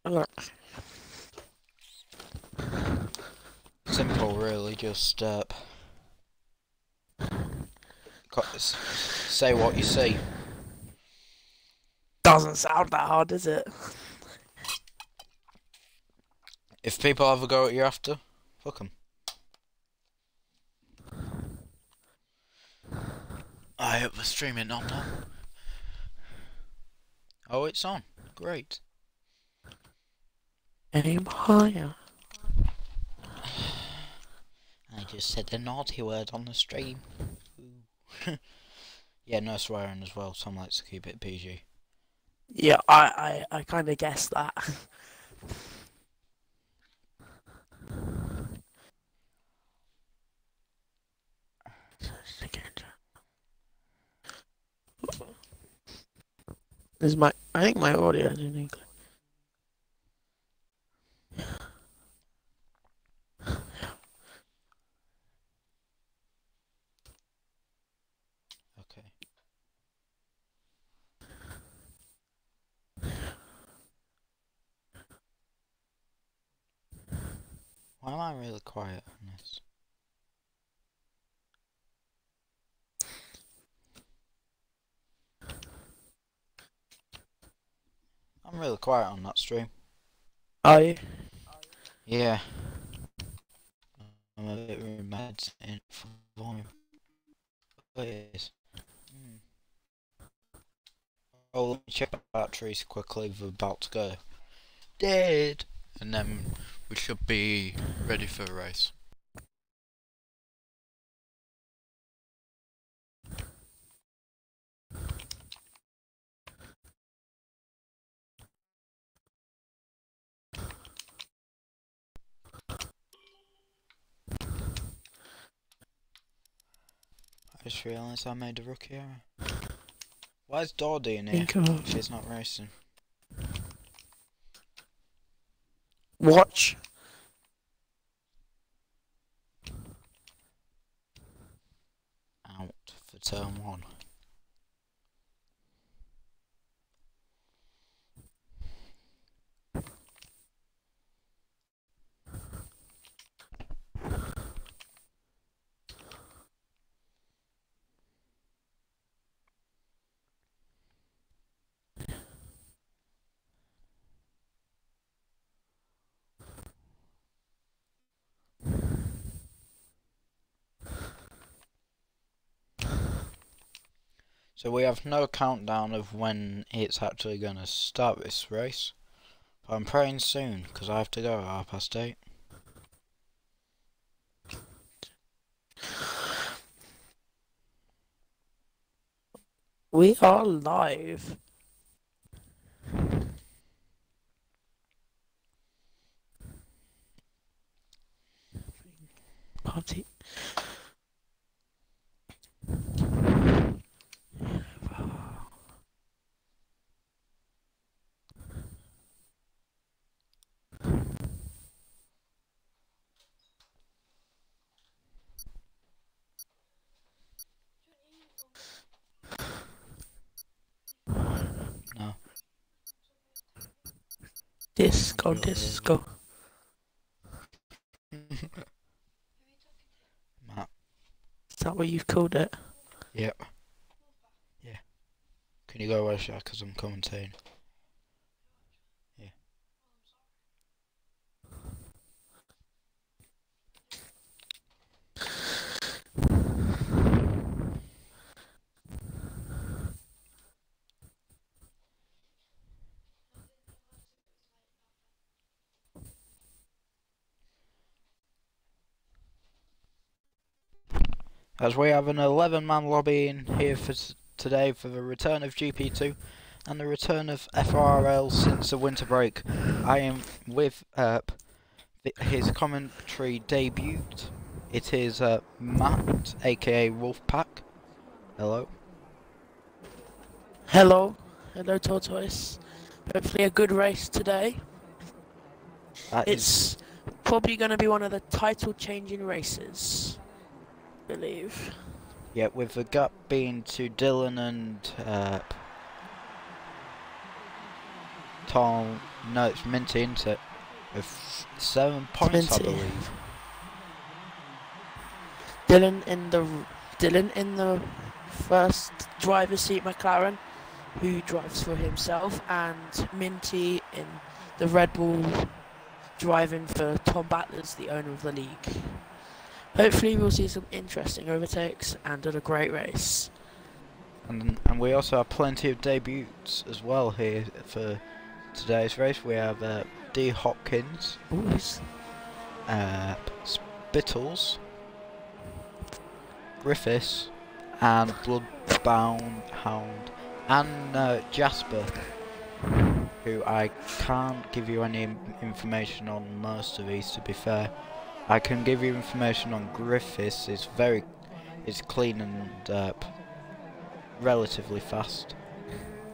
Look, Simple, really. Just say what you see. doesn't sound that hard, does it? If people have a go at you after, fuck them. I hope the stream is not on. Oh, it's on. Great. Aim higher. I just said a naughty word on the stream. Yeah, no swearing as well. Some likes to keep it PG. Yeah, I kind of guessed that. I think my audio is in English. Okay. Why am I really quiet on this? I'm really quiet on that stream. Are you? Yeah. I'm a bit mad in volume. Please. Oh, let me check the batteries quickly. We're about to go dead. And then we should be ready for the race. I just realised I made a rookie error. Why is Dordie in here if she's not racing? Watch. Out for turn 1. So we have no countdown of when it's actually going to start this race. But I'm praying soon, because I have to go at 8:30. We are live. Party. No. Disco, disco. Matt. Is that what you've called it? Yep. Yeah. Can you go away, Shaq, because I'm commentating? Yeah. As we have an 11-man lobby in here for today for the return of GP2 and the return of FORL since the winter break. I am with his commentary debut. It is Matt, aka Wolfpack. Hello. Hello. Hello, Tortoise. Hopefully a good race today. It's probably going to be one of the title-changing races, I believe. Yeah, with the gap being to Dylan and No, it's Minty, isn't it? With 7 It's points, I Minty. believe. Dylan in the first driver's seat McLaren, who drives for himself, and Minty in the Red Bull, driving for Tom Battler's, the owner of the league. Hopefully we'll see some interesting overtakes and a great race. And we also have plenty of debuts as well here for today's race. We have D. Hopkins, Ooh, Spittles, Griffiths, and Bloodbound Hound, and Jasper, who I can't give you any information on most of these, to be fair. I can give you information on Griffiths. It's clean and relatively fast,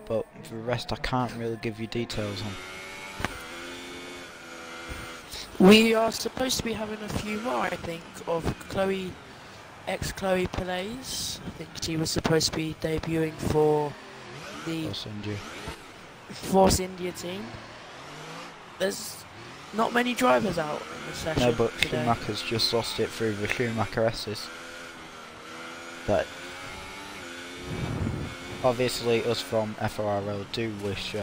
but for the rest I can't really give you details on. We are supposed to be having a few more, I think, of Chloe Plays. I think she was supposed to be debuting for the Force India team. There's not many drivers out in the session. No, but today. Schumacher's just lost it through the Schumacher S's. But obviously us from FORL do wish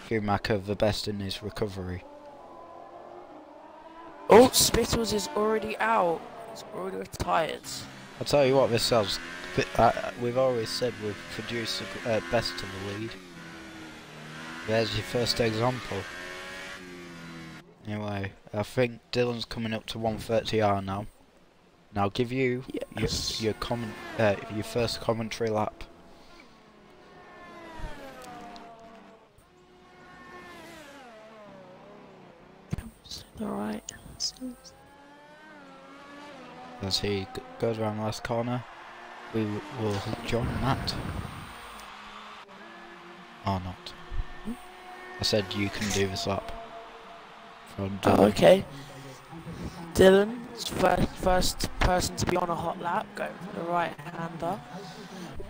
Schumacher the best in his recovery. Oh, Spittles is already out. He's already retired. I'll tell you what, this sells. We've always said we've produced the best to the lead. There's your first example. Anyway, I think Dylan's coming up to 130R now. Now give you your first commentary lap. Alright. As he goes around the last corner, we will join Matt. Or not. I said you can do this lap. From Dylan. Oh, okay. Dylan's first person to be on a hot lap, going for the right-hander.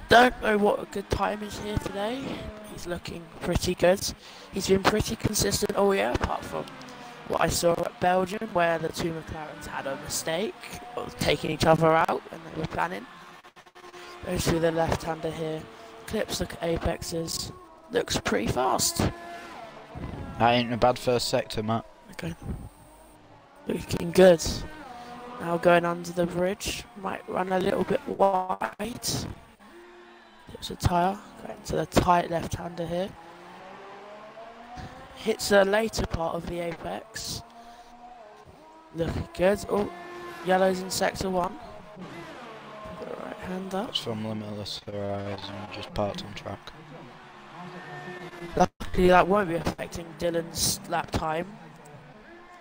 Don't know what a good time is here today. He's looking pretty good. He's been pretty consistent all year, apart from what I saw at Belgium, where the two McLarens had a mistake of taking each other out when they were planning. Goes through the left-hander here. Clips look at apexes. Looks pretty fast. That ain't a bad first sector, Matt. Okay. Looking good. Now going under the bridge. Might run a little bit wide. Hits a tyre. Going to the tight left-hander here. Hits the later part of the apex. Looking good. Oh, yellow's in sector 1. The right-hander. That's from Limitless Horizon, just parked on track. Luckily that won't be affecting Dylan's lap time.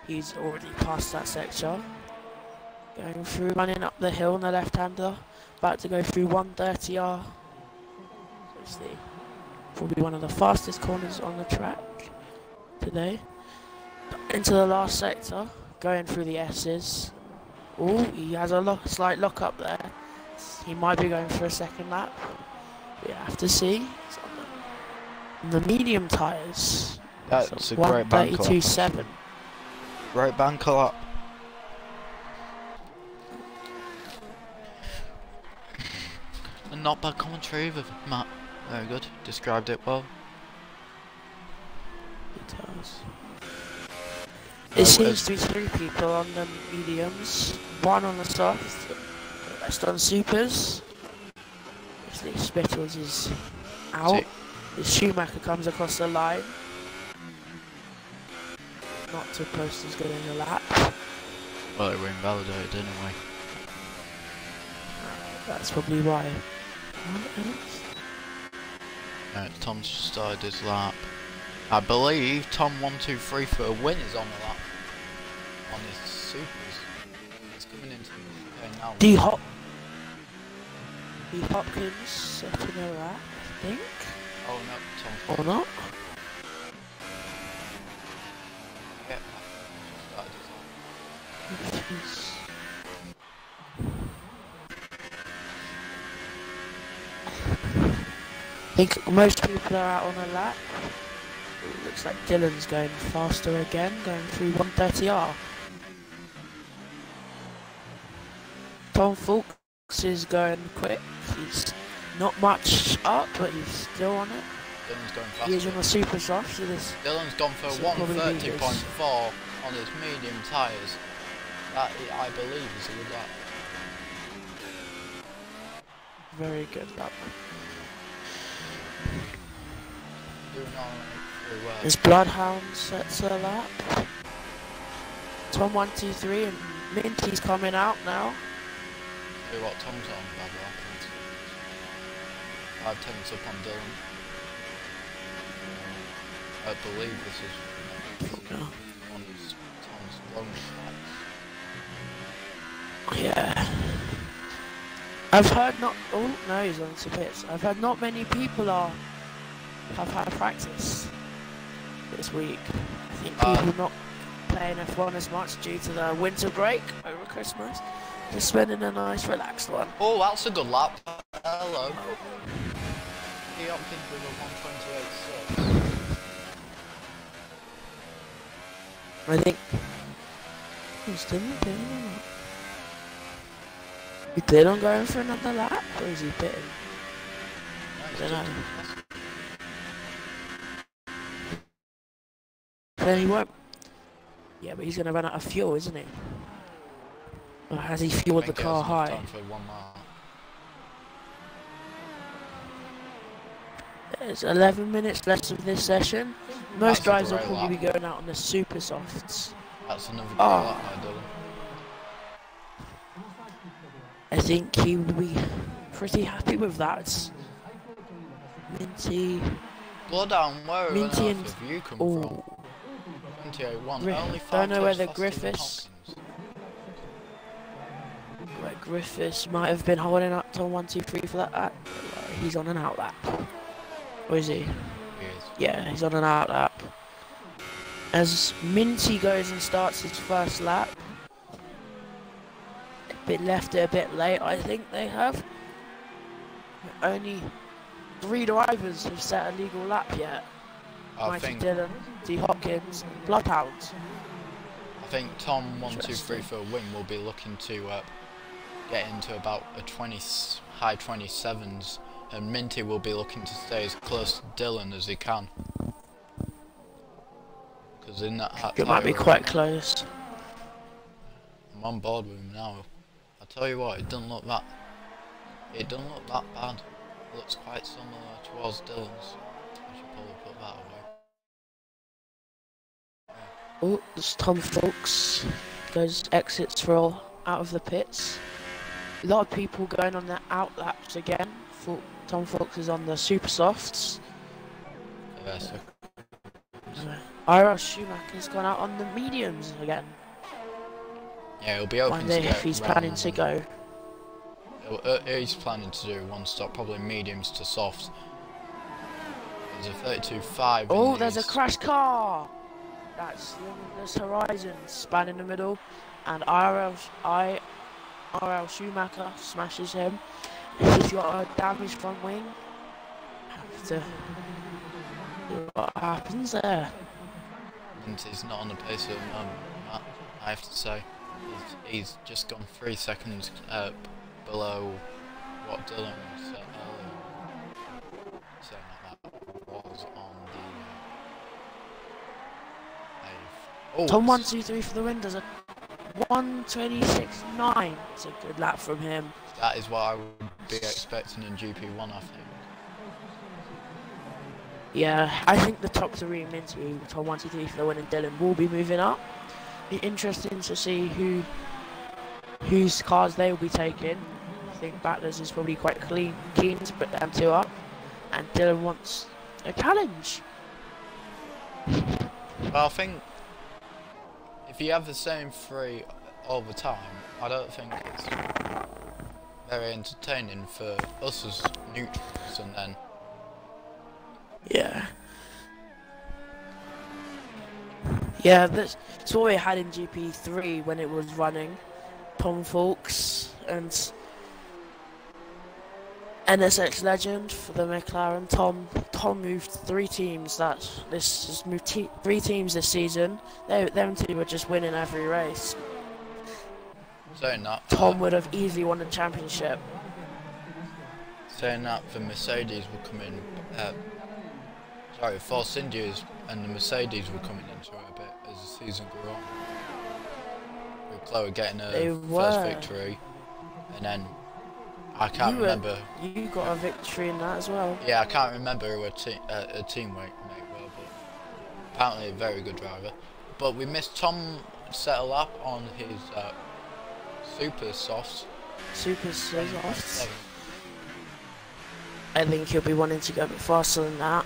He's already passed that sector. Going through, running up the hill on the left-hander. About to go through 130R. Obviously, probably one of the fastest corners on the track today. Into the last sector, going through the S's. Oh, he has a slight lock up there. He might be going for a second lap. We have to see. It's on the medium tyres. That's so a great bank 132.7. Right bank up. And not bad commentary either, Matt. Very good. Described it well. It seems to be 3 people on the mediums, 1 on the soft, the rest on supers. Obviously Spittles is out. The Schumacher comes across the line. Not supposed to get in the lap. Well, they were invalidated anyway. That's probably why. Tom's started his lap. I believe Tom 123 for a win is on the lap. On his supers. He's coming into the now. D Hopkins setting a lap, I think. Oh no, Tom. Or not. Yeah, started his lap. I I think most people are out on a lap. looks like Dylan's going faster again, going through 130R. Tom Fulks is going quick. He's not much up, but he's still on it. Dylan's going faster. He's on the super soft, so this. Dylan's gone for 130.4 on his medium tyres. That, I believe, is a good lap. Very good lap. Doing alright very well. His Bloodhound sets a lap. Tom 1, 2, 3, and Minty's coming out now. See what Tom's on, bad lap. 5 tenths up on Dylan. I believe this is one of Tom's longest laps. Yeah. I've heard not. Oh no, he's on to pits. I've heard not many people have had practice this week. I think people not playing F1 as much due to the winter break over Christmas. Just spending a nice, relaxed one. Oh, that's a good lap. Hello. He Hopkins with a 128.6. I think. Is Dylan going for another lap, or is he pitting? I don't know. Then he won't. Yeah, but he's going to run out of fuel, isn't he? Or has he fueled the car high? Time for one lap. There's 11 minutes left of this session. Most drivers will probably be going out on the super softs. That's another great lap by Dylan. I think he will be pretty happy with that. Minty. Bloodhound, where Minty and have you come from? 28.1. Only 5 don't know whether faster Griffiths. than Right, Griffiths might have been holding up to 1, 2, 3 for that. He's on an out lap. Or is he? He is. Yeah, he's on an out lap. As Minty goes and starts his first lap. Left it a bit late, I think they have. Only 3 drivers have set a legal lap yet. Mikey Dylan, D. Hopkins, Bloodhounds. I think Tom 1, 2, 3 for a win will be looking to get into about a high 27s, and Minty will be looking to stay as close to Dylan as he can. Because in that It might be quite close. I'm on board with him now. I tell you what, it doesn't look that bad. It looks quite similar towards Dylan's. I should probably put that away. Oh, there's Tom Fulks. Exits FORL out of the pits. A lot of people going on their out laps again. Tom Fulks is on the super softs. Yes. Ira Schumacher's gone out on the mediums again. Yeah, he'll be open to get if he's planning to go. He's planning to do one stop, probably mediums to softs. There's a 32.5. Oh, there's a crash car! That's Limitless Horizon span in the middle, and RL Schumacher smashes him. He's got a damaged front wing. Have to see what happens there. He's not on the pace at the moment, I have to say. He's just gone 3 seconds below what Dylan said earlier. Saying that was on the Tom 1, 2, 3 for the win. Does a 126.9. It's a good lap from him. That is what I would be expecting in GP1, I think. Yeah, I think the top 3 Minty, Tom 1, 2, 3 for the win, and Dylan will be moving up. Be interesting to see whose cars they will be taking. I think Battlers is probably quite keen to put them 2 up, and Dylan wants a challenge. Well, I think if you have the same 3 all the time, I don't think it's very entertaining for us as neutrals, and then yeah, that's what we had in GP3 when it was running. Tom Fulks and NSX legend for the McLaren. Tom moved 3 teams. This has moved 3 teams this season. Them 2 were just winning every race. Saying that, Tom would have easily won the championship. saying that the Mercedes were coming. Force Indias and the Mercedes were coming into it a bit as the season grew on. With Chloe getting her first victory, and then I can't remember. You got a victory in that as well. Yeah, I can't remember who her teammate were, but apparently a very good driver. But we missed Tom set a lap on his super softs. I think he'll be wanting to go a bit faster than that.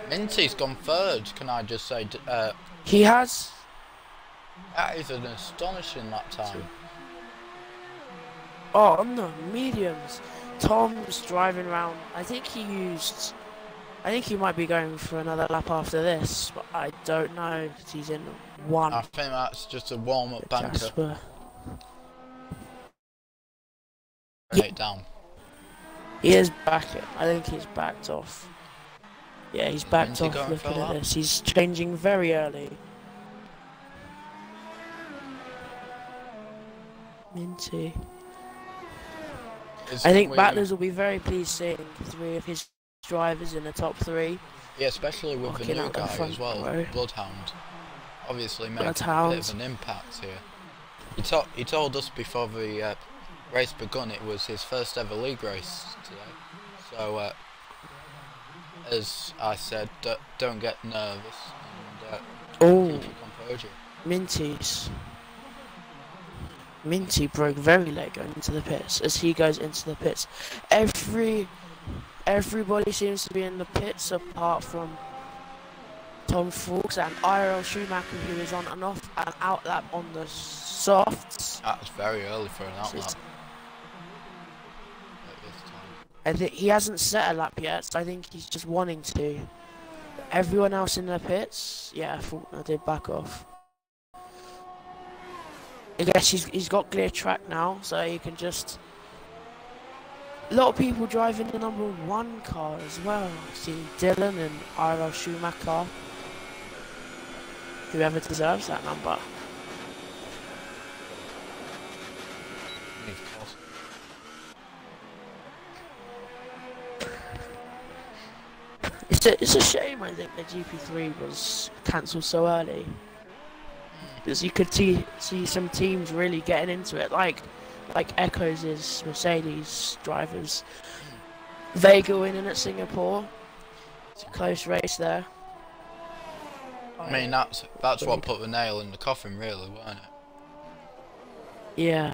Minty's gone third, can I just say? He has. That is an astonishing lap time. Oh, on the mediums, Tom's driving around. I think he might be going for another lap after this, but I don't know. He's in 1. I think that's just a warm-up banker. It down. He is back. I think he's backed off. Yeah, he's backed off. Looking at this, he's changing very early. Minty. I think battlers will be very pleased seeing 3 of his drivers in the top 3. Yeah, especially with the new guy as well, Bloodhound. Obviously making a bit of an impact here. He told us before the race begun it was his first ever league race today. So, as I said, don't get nervous and keep your composure. Minty broke very late going into the pits. As he goes into the pits, everybody seems to be in the pits apart from Tom Fawkes and IRL Schumacher, who is on and off and out lap on the softs. That's very early for an out lap. I think he hasn't set a lap yet, so I think he's just wanting to. Everyone else in the pits, yeah, I thought I did back off. I guess he's got clear track now, so he can just. A lot of people driving the number 1 car as well. I've seen Dylan and IRL Schumacher. Whoever deserves that number. It's a shame, I think, that GP3 was cancelled so early. Because you could see some teams really getting into it, like Echo's Mercedes drivers. Vega winning at Singapore. It's a close race there. I mean, that's what put the nail in the coffin, really, wasn't it? Yeah.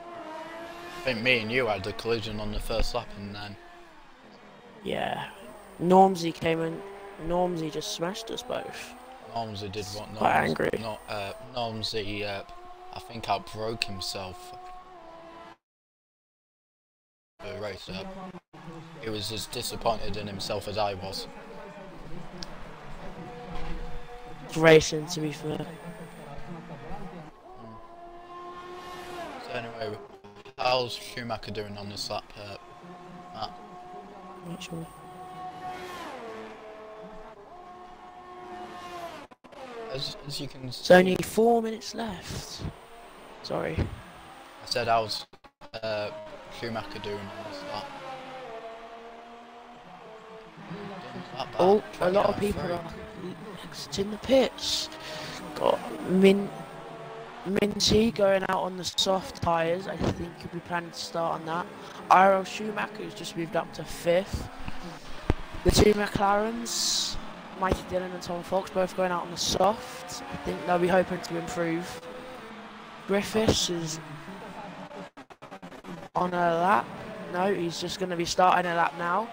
I think me and you had a collision on the first lap, and then. Yeah. Normsy came in. Normsy just smashed us both. Normsy did what? Quite angry. Normsy, I think, outbroke himself. The race up. He was as disappointed in himself as I was. It's racing, to be fair. So anyway, how's Schumacher doing on this lap, Matt? Not sure. As you can see, There's only 4 minutes left. Sorry. I said how's Schumacher doing on this lap? Oh, a lot of people are exiting the pits. Got Minty going out on the soft tyres. I think he'll be planning to start on that. IRL Schumacher has just moved up to 5th. The 2 McLarens, Mikey Dillon and Tom Fox, both going out on the soft. I think they'll be hoping to improve. Griffiths is on a lap. No, he's just going to be starting a lap now.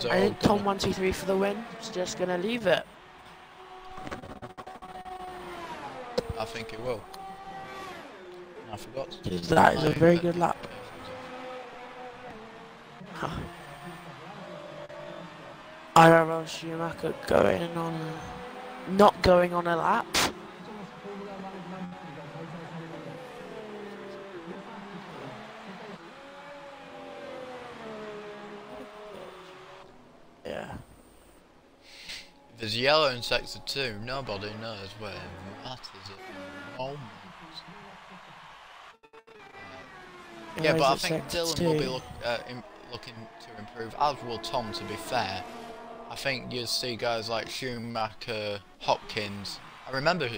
I think Tom 123 for the win. He's just going to leave it. I think it will. I forgot. That is a very good lap. IRL Schumacher not going on a lap. Yeah. There's yellow in sector 2, nobody knows where that is at the moment. Yeah, but I think Dylan will be looking to improve, as will Tom, to be fair. I think you'll see guys like Schumacher, Hopkins. I remember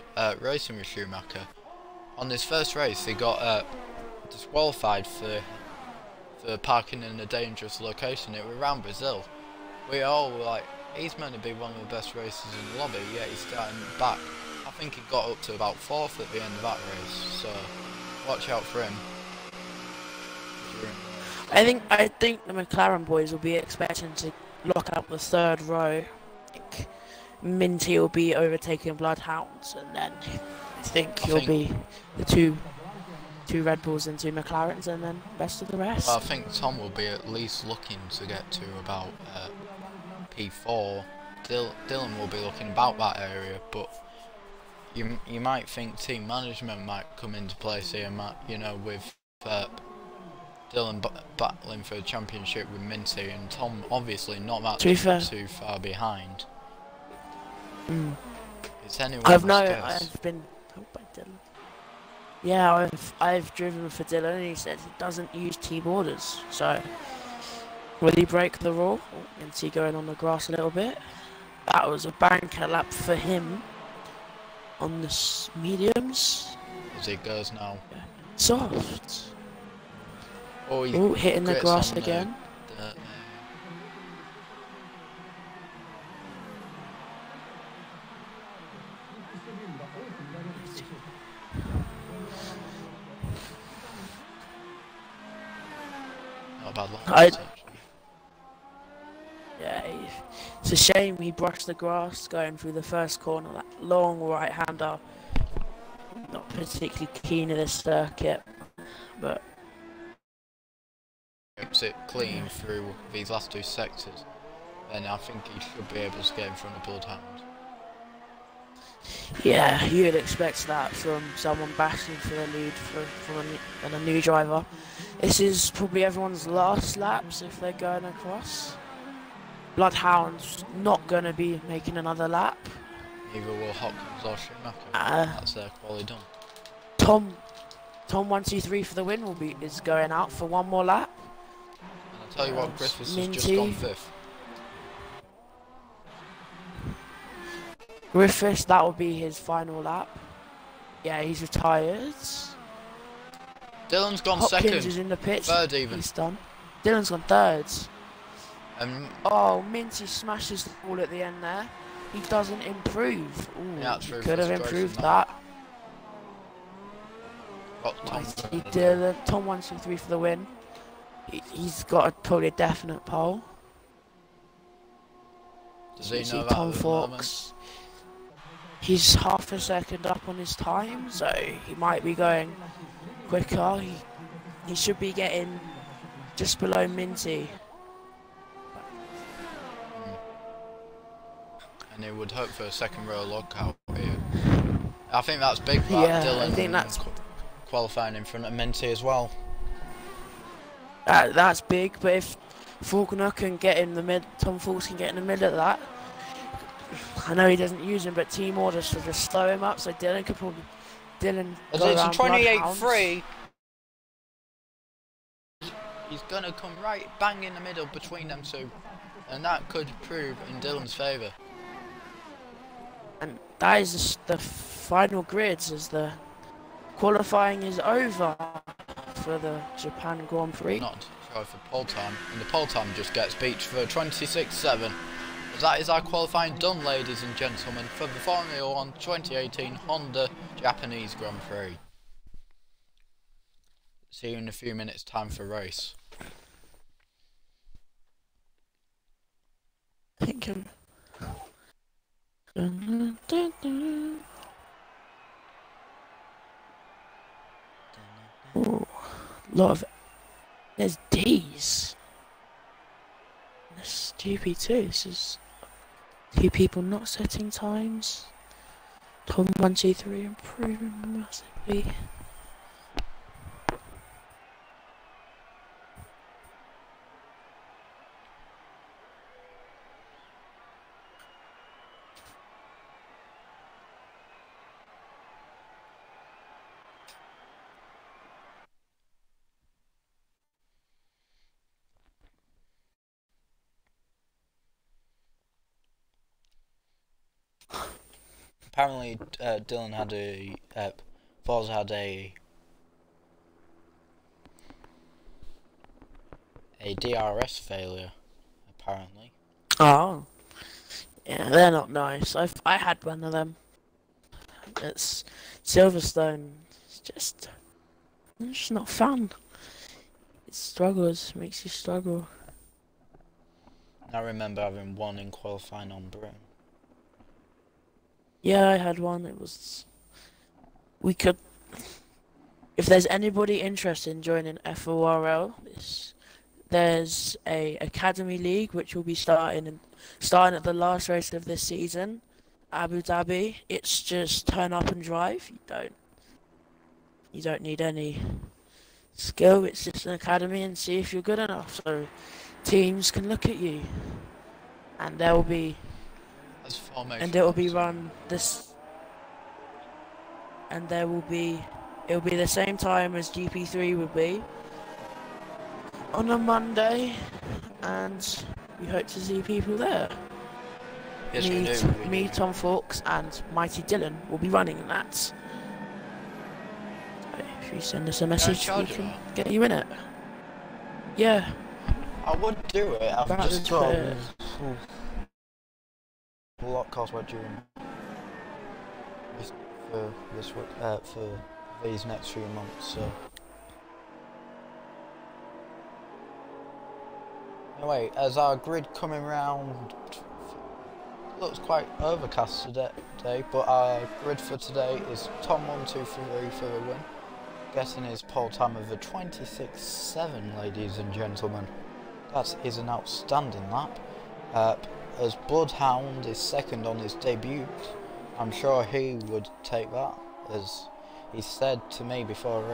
racing with Schumacher. On his first race, he got disqualified for parking in a dangerous location. It was around Brazil. We all were like, he's meant to be one of the best racers in the lobby, yet he's starting back. I think he got up to about 4th at the end of that race, so watch out for him. I think the McLaren boys will be expecting to lock out the 3rd row. Minty will be overtaking Bloodhounds, and then I think he'll be the two Red Bulls and 2 McLarens, and then rest of the rest. Well, I think Tom will be at least looking to get to about P4. Dylan will be looking about that area, but you might think team management might come into place here, you know, with Dylan battling for a championship with Minty, and Tom obviously not that too far behind. It's anyone's guess. I've been told by Dylan. Yeah, I've driven for Dylan, and he said he doesn't use team orders. So will he break the rule? And see going on the grass a little bit. That was a banker lap for him on the mediums. As it goes now. Soft. Oh, hitting the grass again. Not a bad line. Yeah, it's a shame he brushed the grass going through the first corner. That long right-hander. Not particularly keen in this circuit, but keeps it clean through these last 2 sectors, then I think he should be able to get in front of Bloodhound. Yeah, you would expect that from someone bashing for the lead from a new driver. This is probably everyone's last laps if they're going across. Bloodhound's not going to be making another lap. Neither will Hopkins or Schumacher. That's their quality done. Tom 123 for the win is going out for one more lap. And I'll tell you what, Griffiths has just gone 5th. Griffiths, that will be his final lap. Yeah, he's retired. Dylan's gone Hopkins 2nd. Is in the pits. 3rd even. He's done. Dylan's gone 3rd. Oh, Minty smashes the ball at the end there. He doesn't improve. Ooh, yeah, he could have improved that. Dylan, Tom 123 for the win. He's got probably a definite pole. Does he know that Tom Fawkes? He's half a second up on his time, so he might be going quicker. He should be getting just below Minty. And he would hope for a 2nd row lockout here. I think that's big for Dylan. I think that's qualifying in front of Minty as well. That's big, but if Faulkner can get in the mid, Tom Fawkes can get in the middle of that. I know he doesn't use him, but team orders should just slow him up, so Dylan could probably go it's a 28-3. He's gonna come right bang in the middle between them 2, and that could prove in Dylan's favour. And that is the final grids as the qualifying is over for the Japan Grand Prix. Not sorry for pole time, and the pole time just gets beached for 26.7. That is our qualifying done, ladies and gentlemen, for the Formula 1 2018 Honda Japanese Grand Prix. See you in a few minutes' time for race. Thank you. Ooh, lot of there's D's. This GP2. This is 2 people not setting times. Tom 123 improving massively. Apparently, Dylan had FORL had a DRS failure. Apparently. Oh, yeah, they're not nice. I had one of them. It's Silverstone. It's just not fun. It struggles, makes you struggle. I remember having one in qualifying on Britain. Yeah, I had one. We could, if there's anybody interested in joining FORL, there's a academy league which will be starting at the last race of this season, Abu Dhabi. It's just turn up and drive. You don't need any skill. It's just an academy and see if you're good enough. So teams can look at you, and it'll be run this, and it'll be the same time as GP3 will be on a Monday, and we hope to see people there. Yes, me, Tom Fawkes, and Mighty Dylan will be running that. So if you send us a message, we can get you in it. Yeah. I would do it. I've just got a lot cost what during for this for these next few months. So anyway, as our grid coming round, looks quite overcast today, but our grid for today is Tom 123 for the win, getting his pole time of a 26.7, ladies and gentlemen. That is an outstanding lap. As Bloodhound is second on his debut, I'm sure he would take that, as he said to me before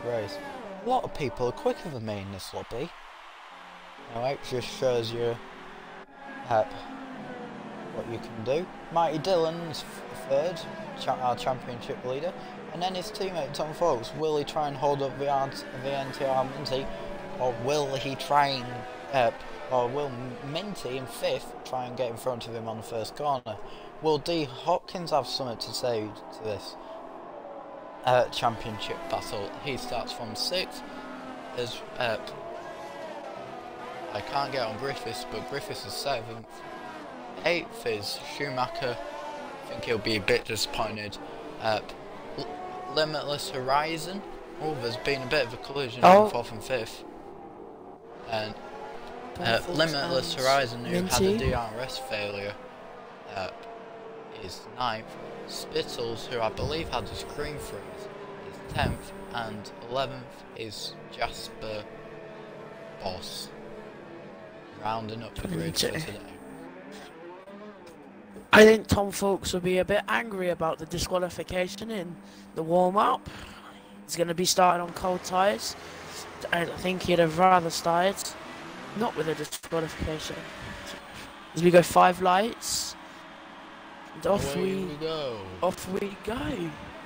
race, a lot of people are quicker than me in this lobby. Anyway, it just shows you what you can do. Mighty Dylan's third, our championship leader, and then his teammate Tom Fawkes. Will he try and hold up the NTR Minty, or will he try and or will Minty in fifth try and get in front of him on the first corner? Will D Hopkins have something to say to this championship battle? He starts from sixth. As I can't get on Griffiths, but Griffiths is seventh. Eighth is Schumacher. I think he'll be a bit disappointed. Limitless Horizon. Oh, there's been a bit of a collision in fourth and fifth. And Limitless Horizon, who had a DRS failure, is ninth. Spittles, who I believe had a screen freeze, is 10th, and 11th is Jasper Boss. Rounding up the grid for today. I think Tom Fawkes will be a bit angry about the disqualification in the warm-up. He's going to be starting on cold tyres. I think he'd have rather started not with a disqualification. As we go 5 lights, and off we go.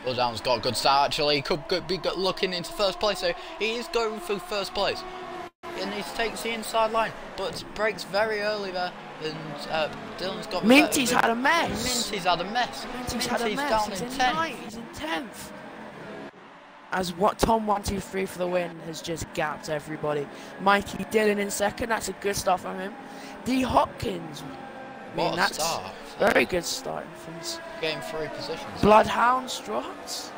Bloodhound's got a good start actually. He could be looking into first place, so he is going for first place. And he takes the inside line, but breaks very early there. And Dylan's got. Minty's had a mess. Minty's had a mess. Minty's down in 10th. He's in 10th. As what Tom 123 for the win has just gapped everybody. Mighty Dylan in second. That's a good start from him. D Hopkins. That's start. Very good start from getting 3 positions. Bloodhound dropped.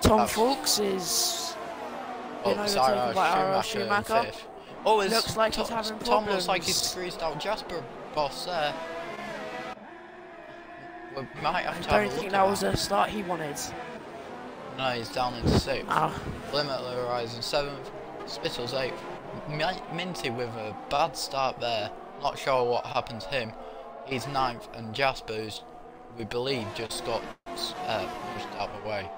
Tom Fawkes is. Schumacher. Oh, looks like he's having problems. Tom looks like he's squeezed out Jasper Boss there. We might have to have a look. I don't think that was a start he wanted. No, he's down in 6th. Limitless Horizon 7th. Spittles 8th. Minty with a bad start there. Not sure what happened to him. He's 9th, and Jasper's, we believe, just got pushed out of the way.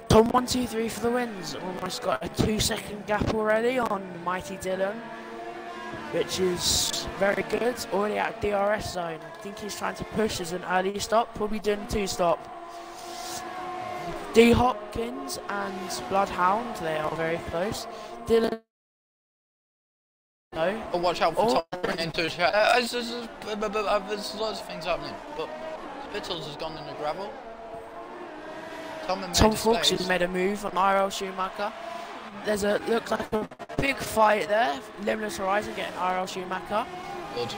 Tom 123 for the wins. Almost got a 2-second gap already on Mighty Dylan, which is very good. Already at DRS zone. I think he's trying to push as an early stop. Probably doing 2-stop. D Hopkins and Bloodhound, they are very close. Dylan No. Oh, watch out for Oh. Tom running into a chat. There's loads of things happening, but Spittles has gone in the gravel. Tom Fuchs has made a move on RL Schumacher. Looks like a big fight there. Limitless Horizon getting RL Schumacher.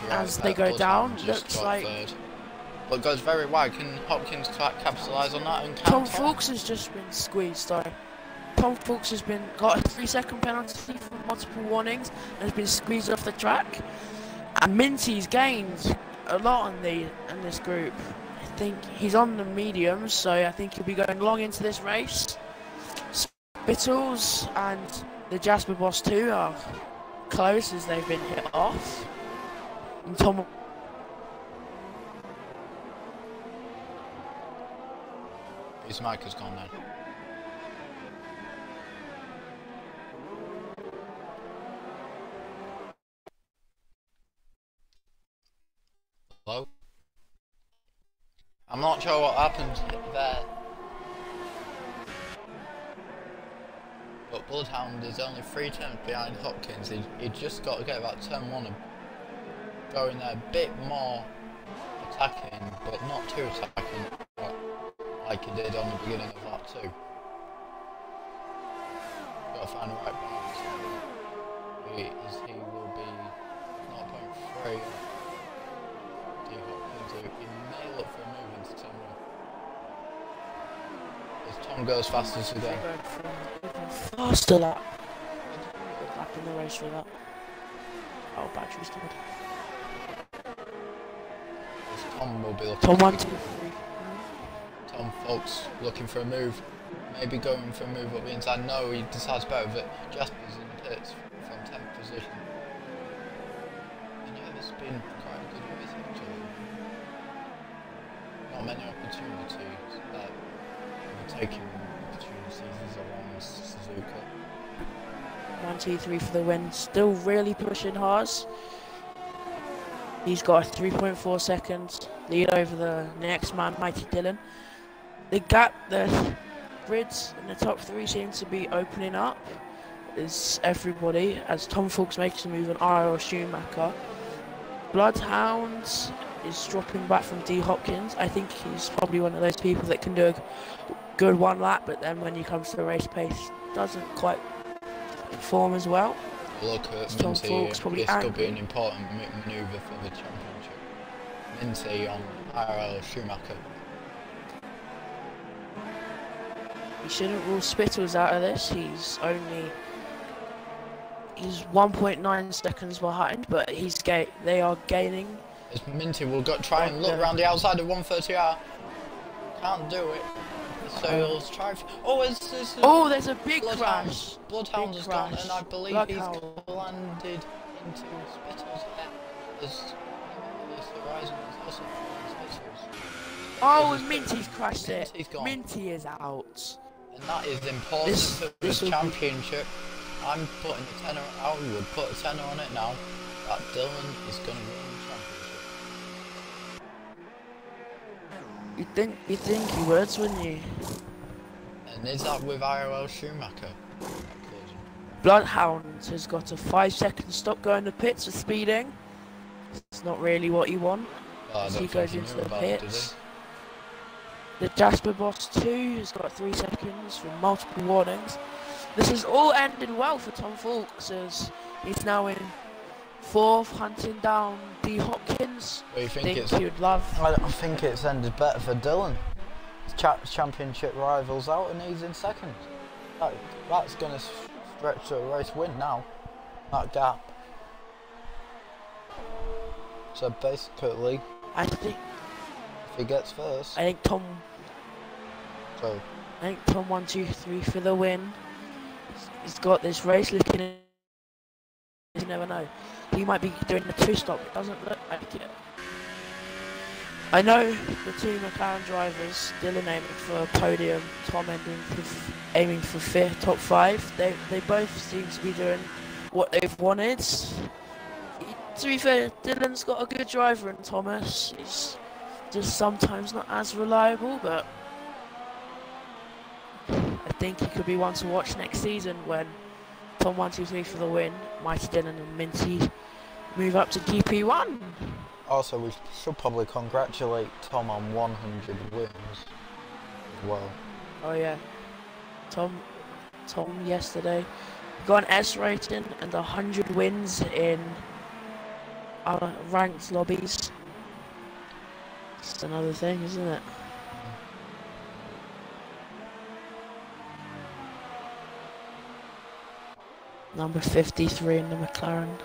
As they go down, looks like... Third. But goes very wide. Can Hopkins capitalise on that? And Tom Fuchs has just been squeezed, sorry. Tom Fuchs has got a 3-second penalty for multiple warnings and has been squeezed off the track. And Minty's gained a lot in this group. I think he's on the mediums, so I think he'll be going long into this race. Spittles and the Jasper Boss 2 are close as they've been hit off. And Tom... His mic has gone now. Hello? I'm not sure what happened there. But Bloodhound is only 3 turns behind Hopkins. He just got to get about turn 1 and go in there a bit more attacking, but not too attacking like he did on the beginning of lap 2. Got to find the right balance. He will be 0.3. He may look for a move into turn 1. As Tom goes fastest again. Faster lap. Good lap in the race for that. Oh, battery's good. As Tom will be looking. Tom 1, 2, 3. Tom Fuchs looking for a move. Maybe going for a move up the inside. No, he decides better that Jasper's in the pits from 10th position. And yeah, this has been quite a good race actually. Not many opportunities. Taking opportunities as around Suzuka. 1, 2, 3 for the win. Still really pushing Haas. He's got a 3.4 seconds lead over the next man, Mighty Dylan. The grids in the top 3 seem to be opening up. Is everybody as Tom Fuchs makes a move on RL Schumacher. Bloodhound is dropping back from D Hopkins. I think he's probably one of those people that can do a good 1 lap, but then when he comes to the race pace, doesn't quite perform as well. Look at Tom Minty. Fuchs probably This could be an important manoeuvre for the championship. Minty on RL Schumacher. He shouldn't rule Spittles out of this. He's 1.9 seconds behind, but they are gaining. As Minty will try and look around the outside of 130R. Can't do it. So he'll try. Oh, there's a big crash. Bloodhound has gone, and I believe he's landed into Spittles' head. This Horizon is also Spittles. Oh, and Minty's crashed it. Minty is out. And that is important for this championship. I'm putting a tenner. I would put a tenner on it now. That Dylan is going to win the championship. You think he would, wouldn't you? And is that with IRL Schumacher? Bloodhound has got a 5-second stop going to pits for speeding. It's not really what you want. As he goes into the pits. The Jasper Boss 2 has got 3 seconds from multiple warnings. This has all ended well for Tom Fuchs as he's now in 4th, hunting down D Hopkins. What do you think he would love. I think it's ended better for Dylan. Championship rivals out and he's in 2nd. That's going to stretch to a race win now. That gap. So basically, I think if he gets first. I think Tom 1, 2, 3 for the win. He's got this race looking in. You never know. He might be doing the 2-stop. It doesn't look like it. I know the 2 McLaren drivers, Dylan aiming for a podium, Tom aiming for 5th, top 5. They both seem to be doing what they've wanted. To be fair, Dylan's got a good driver in Thomas. He's just sometimes not as reliable, but I think he could be one to watch next season when Tom 123 for the win. Mighty Dylan and Minty move up to GP1. Also, we should probably congratulate Tom on 100 wins as well. Oh yeah, Tom yesterday got an S rating and 100 wins in ranked lobbies. It's another thing, isn't it? Number 53 in the McLaren.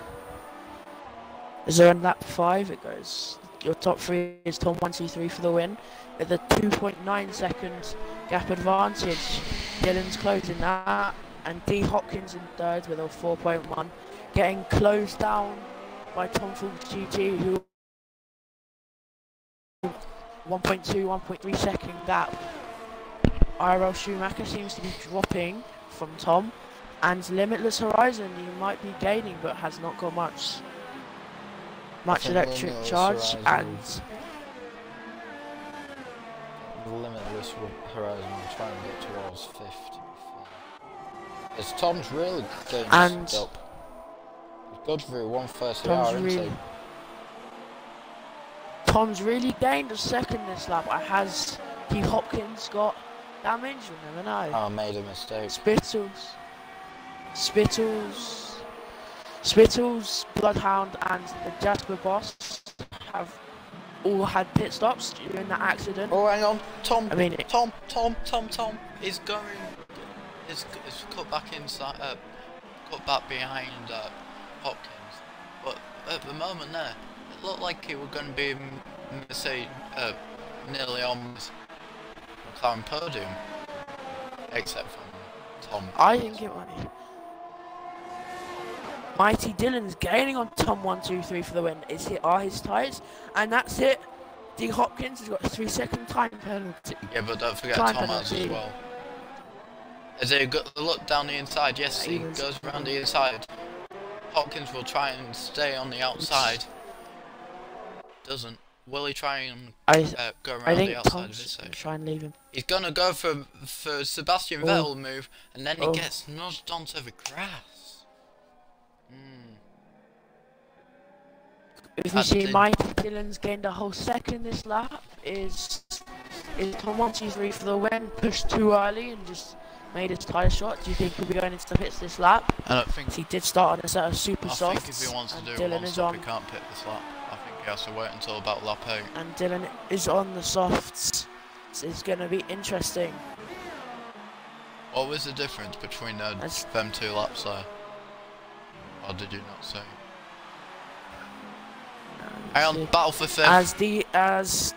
Is there in lap 5? It goes. Your top 3 is Tom 123 for the win with a 2.9 second gap advantage. Dylan's closing that, and D Hopkins in third with a 4.1, getting closed down by Tom Fulks GT, who 1.2, 1.3 second gap. IRL Schumacher seems to be dropping from Tom, and Limitless Horizon, he might be gaining but has not got much electric charge. And Limitless Horizon will try and get towards 50. As Tom's really getting and up. He's good through one first hour, isn't he? Tom's really gained a second this lap. Has D Hopkins got damage? You never know. Oh, I made a mistake. Spittles, Bloodhound, and the Jasper Boss have all had pit stops during that accident. Oh, hang on, Tom. I mean, Tom is going. Is cut back inside. Cut back behind Hopkins. But at the moment there, it looked like it was going to be nearly on McLaren podium, except for Tom. I think it might be. Mighty Dylan's gaining on Tom 123 for the win. Are his tyres, and that's it. D Hopkins has got a 3-second time penalty. Yeah, but don't forget Tom has as well. Has he got the look down the inside? Yes, he goes around the inside. Hopkins will try and stay on the outside. Doesn't. Will he try and go around the outside of this side? Try and leave him. He's gonna go for Sebastian Vettel move, and then he gets nudged onto the grass. If you see Mighty Dylan's gained a whole second this lap, is Tom 123 for the win, pushed too early and just made his tyre short. Do you think he'll be going into the pits this lap? I don't think he did start on a set of super softs. I think if he wants to do Dylan one stop, he can't pit this lap. I think he has to wait until about lap 8. And Dylan is on the softs. So it's going to be interesting. What was the difference between them 2 laps there? Or did you not say? Hang on, battle for 5th.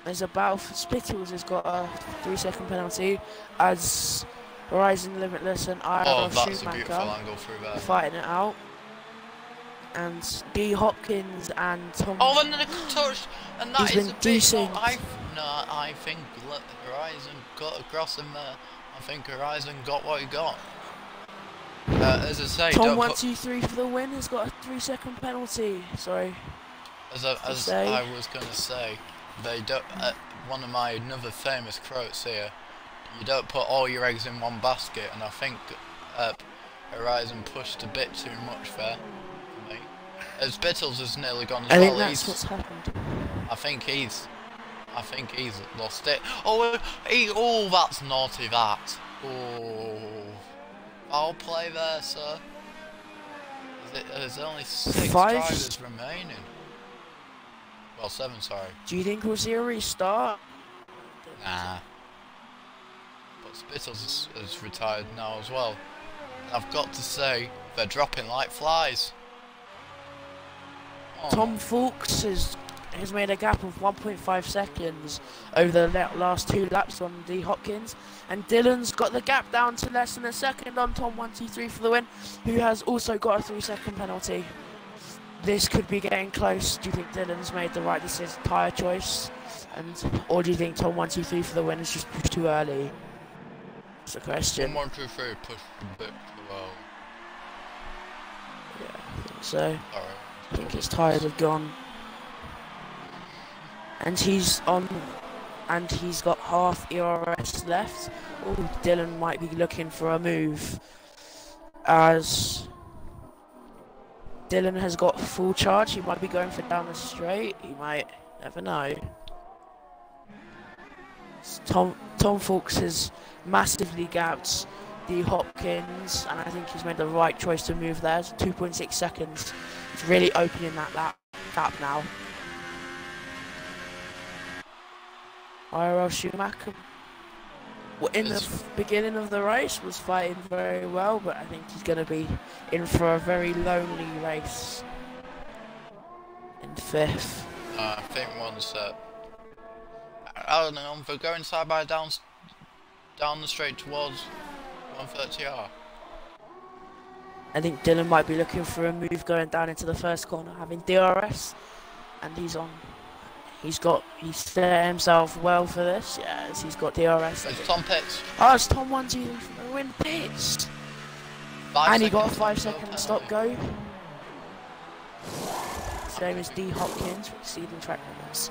There's a battle for Spittles has got a 3-second penalty as Horizon Limitless and IRL that's a beautiful angle through there. Fighting it out. And D Hopkins and Tom. Oh, and then a touch, and that is a bit. Decent. I think Horizon got across him there. I think Horizon got what he got. As I say, Tom 123 for the win has got a 3-second penalty. Sorry. As I was going to say, they don't. One of my another famous quotes here. You don't put all your eggs in one basket, and I think Horizon pushed a bit too much there for me. As Bittles has nearly gone as well. I think that's what's happened. I think he's lost it. Oh, that's naughty. That. Oh. I'll play there, sir. There's only 6 drivers remaining. Well, 7, sorry. Do you think we'll see a restart? Nah. But Spittles has retired now as well. And I've got to say, they're dropping like flies. Oh. Tom Fulks has made a gap of 1.5 seconds over the last 2 laps on D Hopkins, and Dylan's got the gap down to less than a second on Tom 123 for the win, who has also got a 3-second penalty. This could be getting close. Do you think Dylan's made the right decision, tyre choice, or do you think Tom 123 for the win is just pushed too early? That's the question. 123 pushed a bit too well. Yeah, I think so. I think his tyres have gone. And he's on and he's got half ERS left. Oh, Dylan might be looking for a move, as Dylan has got full charge. He might be going for down the straight. He might, never know. Tom Fawkes has massively gapped D Hopkins, and I think he's made the right choice to move there. It's 2.6 seconds. It's really opening that gap now. IRL Schumacher, in the beginning of the race, was fighting very well, but I think he's going to be in for a very lonely race in 5th. I think once I don't know, if we're going side by down the straight towards 130R. I think Dylan might be looking for a move going down into the first corner, having DRS, and he's set himself well for this. Yes, he's got DRS. It's Tom Pitts. Oh, it's Tom 1-2 for the win. Pitts. And he got a 5-second stop go. Same as D Hopkins, exceeding track limits.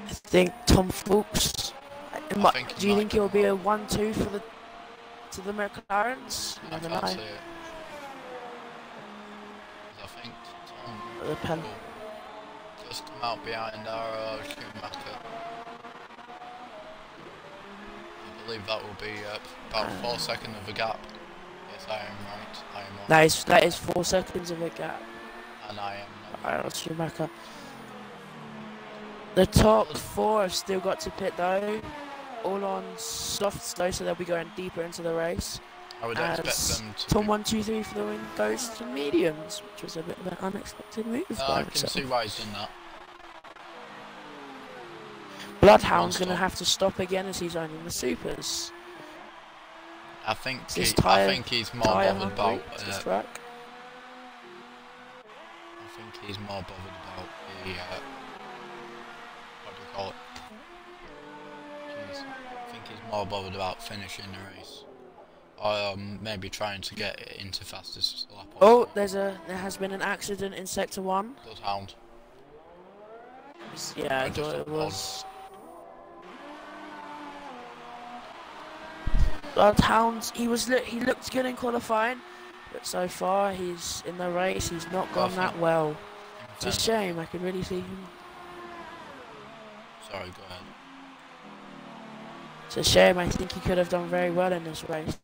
I think Tom Fawkes. Do you think he'll be a 1-2 for the McLarens? I don't know. I think Tom will just come out behind our Schumacher. I believe that will be about 4 seconds of a gap. Yes, I am right. I am on. That is 4 seconds of a gap. And I am. Alright, Schumacher. The top 4 have still got to pit though, all on softs though, so they'll be going deeper into the race. I would expect them to. Tom 1-2-3 for the win goes to mediums, which was a bit of an unexpected move. I can see why he's done that. Bloodhound's going to have to stop again as he's owning the supers. I think he's more bothered about. I think he's more bothered about the. What do you call it? Jeez. I think he's more bothered about finishing the race, or maybe trying to get into fastest lap. Oh, there has been an accident in sector 1. Bloodhound. Yeah, I thought it was. Bloodhound, he looked good in qualifying, but so far he's in the race. He's not gone that well. It's a shame. I could really see him. Sorry, go ahead. It's a shame. I think he could have done very well in this race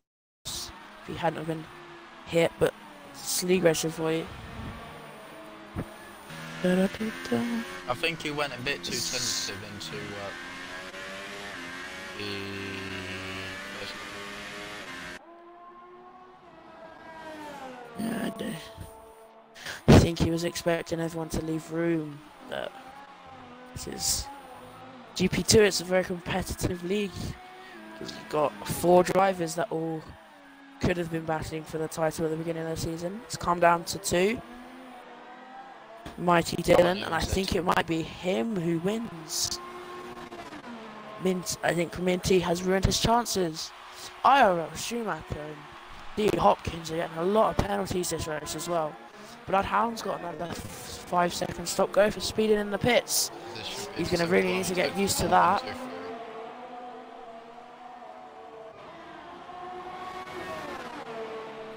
if he hadn't have been hit. But it's league racing for you. I think he went a bit too tentative into the first. Yeah, I do. I think he was expecting everyone to leave room, but this is GP2. It's a very competitive league because you've got 4 drivers that all could have been battling for the title at the beginning of the season. It's come down to 2. Mighty Dylan, and I think it might be him who wins. I think Minty has ruined his chances. IRL Schumacher and D Hopkins are getting a lot of penalties this race as well. Bloodhound's got another 5-second stop go for speeding in the pits. He's going to really need to get used to that.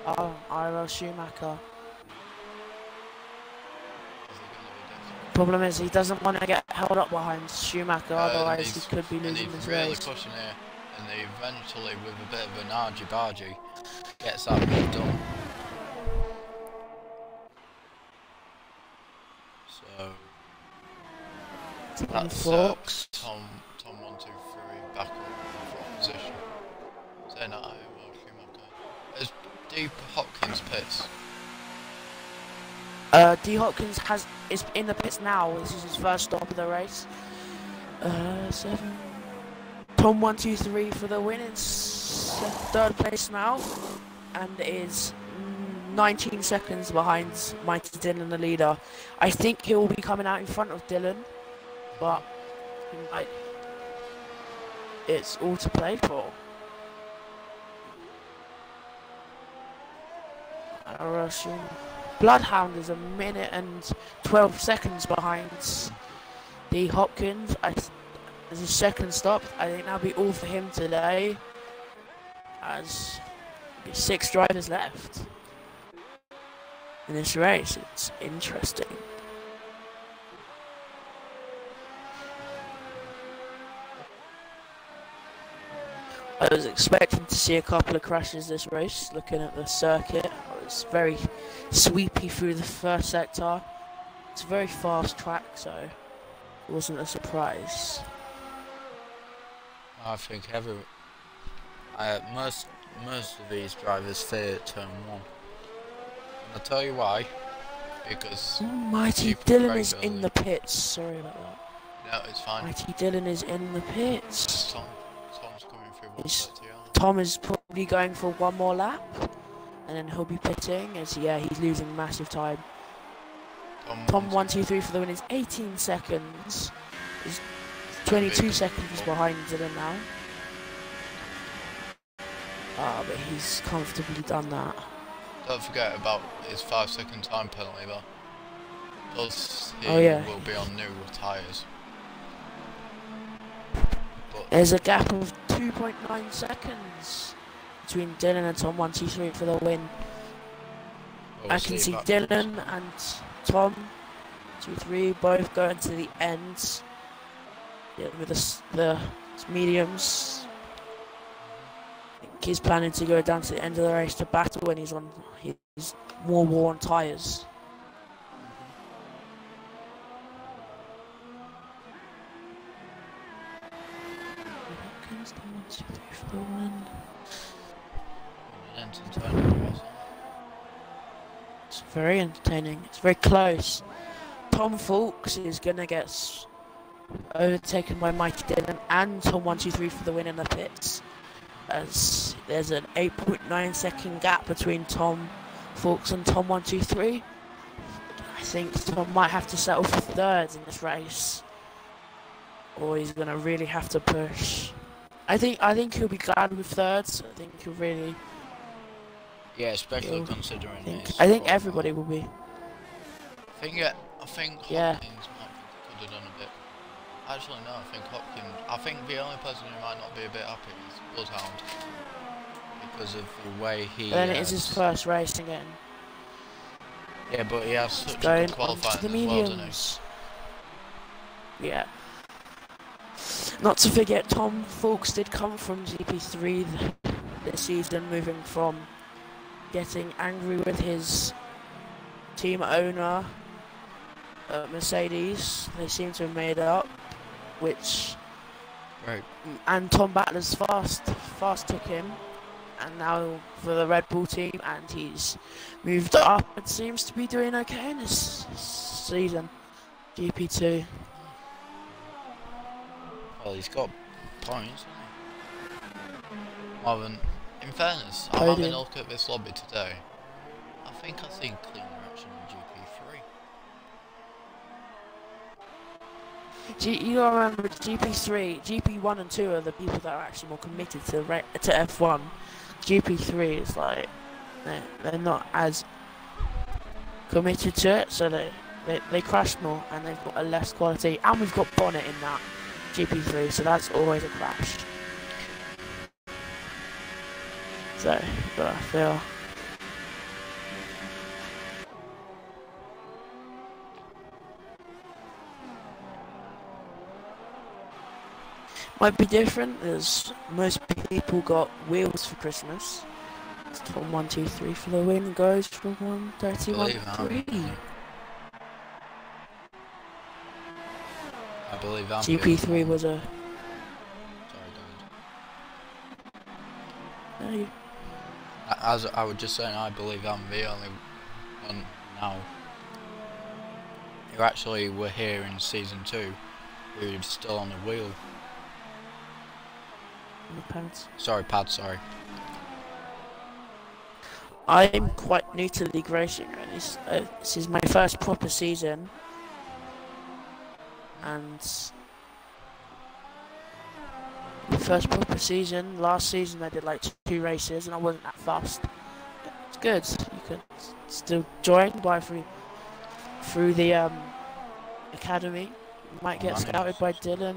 Oh, IRL Schumacher. Problem is he doesn't want to get held up behind Schumacher, otherwise he could be losing this race. He's really pushing here, and they eventually, with a bit of an argy-bargy, gets that move done. So that's Tom 1-2-3 back up in front position. Saying that I will Schumacher. Is D Hopkins pits? D Hopkins is in the pits now. This is his first stop of the race. 7. Tom 1-2-3 for the win. It's 3rd place now, and is 19 seconds behind Mighty Dylan, the leader. I think he will be coming out in front of Dylan, but it's all to play for. Bloodhound is 1 minute and 12 seconds behind D. Hopkins, as his second stop. I think that'll be all for him today, as 6 drivers left in this race. It's interesting. I was expecting to see a couple of crashes this race, looking at the circuit. It was very sweepy through the first sector. It's a very fast track, so it wasn't a surprise. I think most of these drivers fear turn 1. And I'll tell you why. Because Mighty Dylan is in the pits. Sorry about that. No, it's fine. Mighty Dylan is in the pits. Tom's coming through 130. Tom is probably going for one more lap, and then he'll be pitting. As he's losing massive time. Tom 1, 2, 3 for the win is 18 seconds. He's 22 seconds behind Dylan now. But he's comfortably done that. Don't forget about his 5-second time penalty though. Plus he will be on new tyres. There's a gap of 2.9 seconds between Dylan and Tom 1, 2, 3 for the win. I can see Dylan and Tom 2, 3 both going to the ends. With the mediums. I think he's planning to go down to the end of the race to battle when he's on his more worn tyres. It's very entertaining. It's very close. Tom Fawkes is gonna get overtaken by Mighty Dylan and Tom 1, 2, 3 for the win in the pits, as there's an 8.9 second gap between Tom Fawkes and Tom 1, 2, 3. I think Tom might have to settle for third in this race, or he's gonna really have to push. I think he'll be glad with thirds. I think he'll really. Yeah, especially considering this. I think everybody will be. I think Hopkins might could have done a bit. Actually, no. I think the only person who might not be a bit happy is Bloodhound because of the way he. Then it is his first race again. Yeah, but he has such a good qualifying as well, doesn't he? Yeah. Not to forget, Tom Fawkes did come from GP3 this season, moving from getting angry with his team owner Mercedes. They seem to have made up, which and Tom Battler's fast took him, and now for the Red Bull team, and he's moved up and seems to be doing okay in this season, GP2. Well, he's got points, hasn't he? In fairness, I'm having a look at this lobby today. I think I've seen cleaner action in GP3. You gotta remember, GP3, GP1 and 2 are the people that are actually more committed to F1. GP3 is like, they're not as committed to it, so they crash more and they've got a less quality. And we've got Bonnet in that GP3, so that's always a crash. So, but I feel might be different, as most people got wheels for Christmas. It's Tom 1, 2, 3 for the win, goes for 131.3. I believe I'm GP3 was a. Sorry, go ahead. As I was just saying, I believe I'm the only one now who actually were here in season 2 who's still on the wheel. Pads. Sorry, pad, sorry. I'm quite new to league racing, and this is my first proper season, and first proper season. Last season I did like 2 races, and I wasn't that fast. It's good. You can still join by through the academy. Might Oh, get man, scouted by Dylan.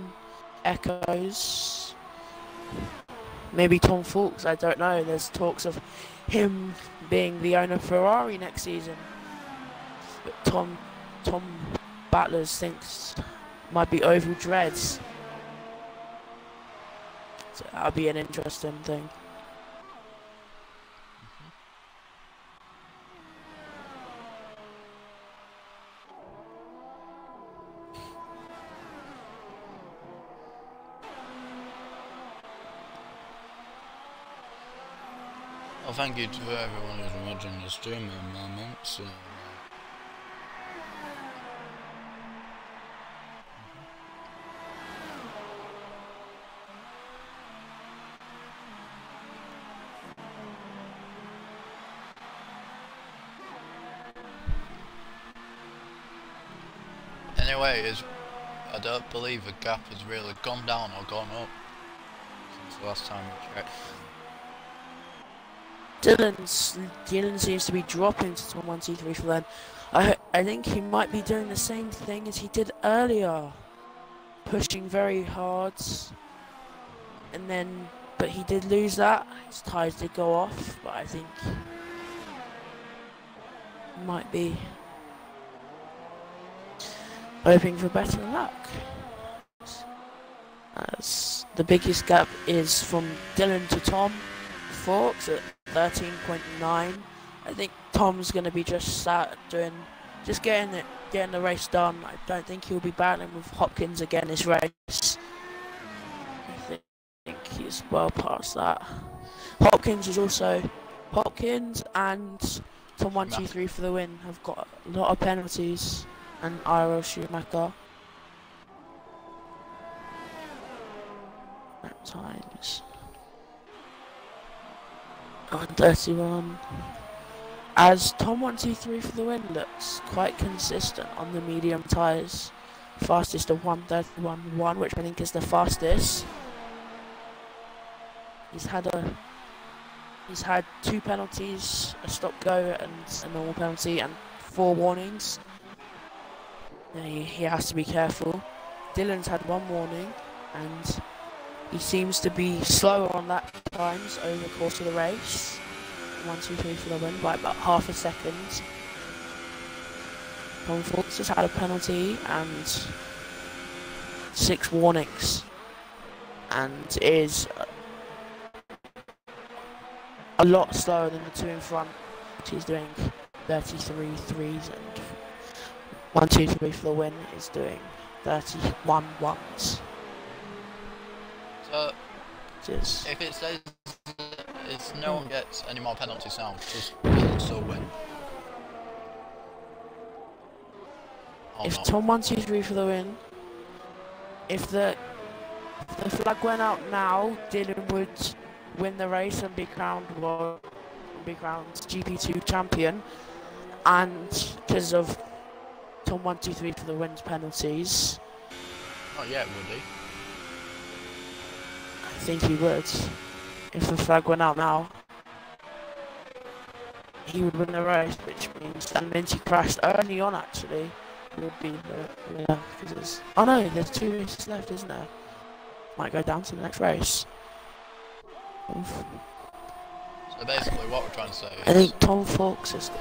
Echoes. Maybe Tom Fawkes, I don't know. There's talks of him being the owner of Ferrari next season. But Tom Battlers thinks might be Oval Dreads. So that'll be an interesting thing. Well, thank you to everyone who's watching the stream at the moment. So, anyway, I don't believe the gap has really gone down or gone up since the last time we checked. Dylan seems to be dropping to Tom 123 for then. I think he might be doing the same thing as he did earlier, pushing very hard, but he did lose that. His tyres did go off, but I think he might be hoping for better luck. As the biggest gap is from Dylan to Tom Fawkes at 13.9. I think Tom's going to be just getting the race done. I don't think he'll be battling with Hopkins again this race. I think he's well past that. Hopkins and Tom 123 for the win have got a lot of penalties, and Iro Schumacher at times. 31. As Tom 123 for the win looks quite consistent on the medium tyres. Fastest of 131.1, which I think is the fastest. He's had 2 penalties, a stop go and a normal penalty, and 4 warnings. He has to be careful. Dylan's had 1 warning, and he seems to be slower on lap times over the course of the race. 1, 2, 3 for the win by about half a second. Tom Fawkes has had a penalty and 6 warnings, and is a lot slower than the 2 in front. He's doing 33 threes, and 1, 2, 3 for the win is doing 31 ones. So, if it says if no one gets any more penalties now, does Dylan still win? Or If not? Tom 123 for the win, if the flag went out now, Dylan would win the race and be crowned GP2 champion, and because of Tom 123 for the win's penalties, Not yet, would he? I think he would. If the flag went out now, he would win the race, which means that Minty crashed early on actually would be the winner. Oh no, there's 2 races left, isn't there? Might go down to the next race. Oof. So basically what we're trying to say is... I think Tom Fawkes is...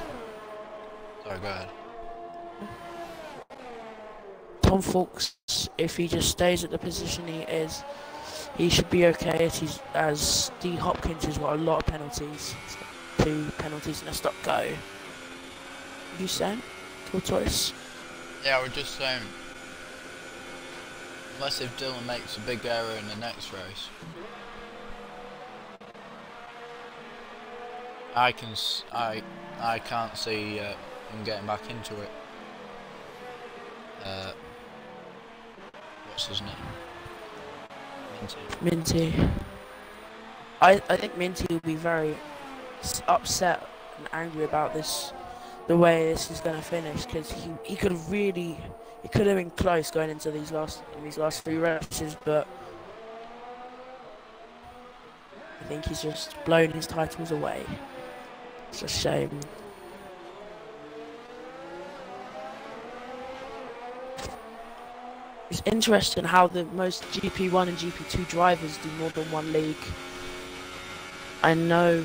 Sorry, go ahead. Tom Fawkes, if he just stays at the position he is, he should be okay, as D. Hopkins has got a lot of penalties. 2 penalties and a stop go. You saying? Tortoise? Yeah, we're just saying, unless if Dylan makes a big error in the next race, I can't see him getting back into it. What's his name? Minty. I think Minty will be very upset and angry about this, the way this is going to finish, because he could have been close going into these last 3 races, but I think he's just blown his titles away. It's a shame. It's interesting how the most GP1 and GP2 drivers do more than one league. I know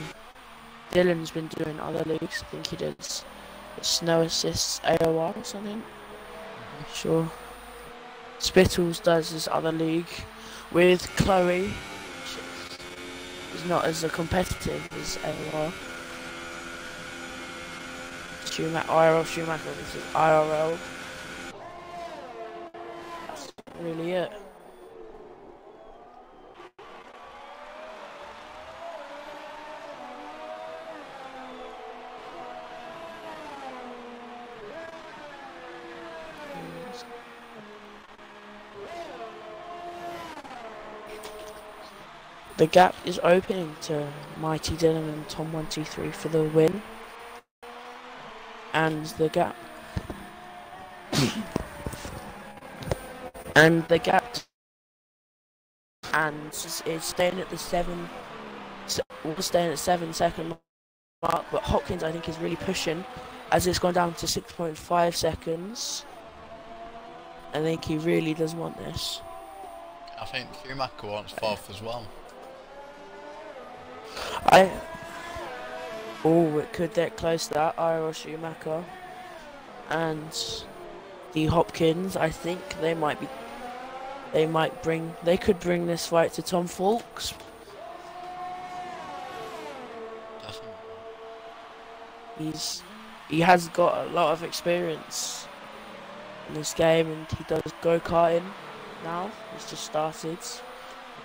Dylan's been doing other leagues. I think he did Snow Assists AOR or something. Sure. Spittles does this other league with Chloe, which is not as competitive as AOR. IRL Schumacher, this is IRL. That's really it. The gap is opening to Mighty Dylan and Tom123 for the win. And the gap and is staying at the 7 second mark, but Hopkins I think is really pushing as it's gone down to 6.5 seconds. I think he really does want this. I think Schumacher wants 4th as well. It could get close to that. IRL Schumacher and the Hopkins. I think they could bring this fight to Tom Fawkes. Definitely. He has got a lot of experience in this game, and he does go-karting now. He's just started.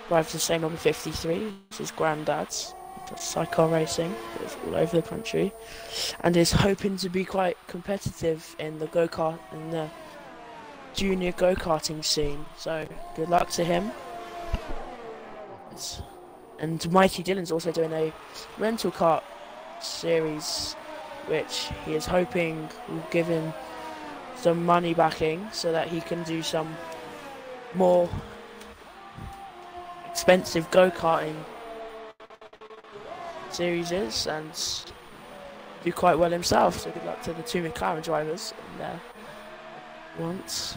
Drives the same number 53 as his granddad's. That's sidecar racing, it's all over the country, and is hoping to be quite competitive in the junior go-karting scene. So good luck to him. And Mighty Dylan's also doing a rental kart series, which he is hoping will give him some money backing so that he can do some more expensive go-karting series and do quite well himself. So good luck to the two McLaren drivers in there once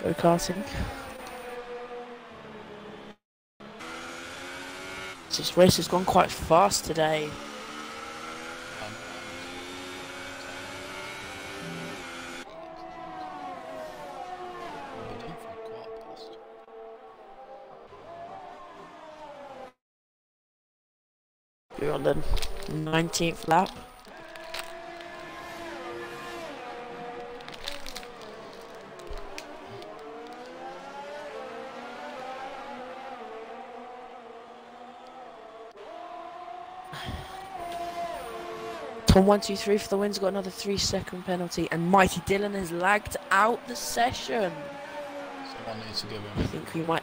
go-karting. This race has gone quite fast today. We're on the 19th lap. Tom123 for the win's got another 3-second penalty, and Mighty Dylan has lagged out the session. Someone needs to give him. I think we might.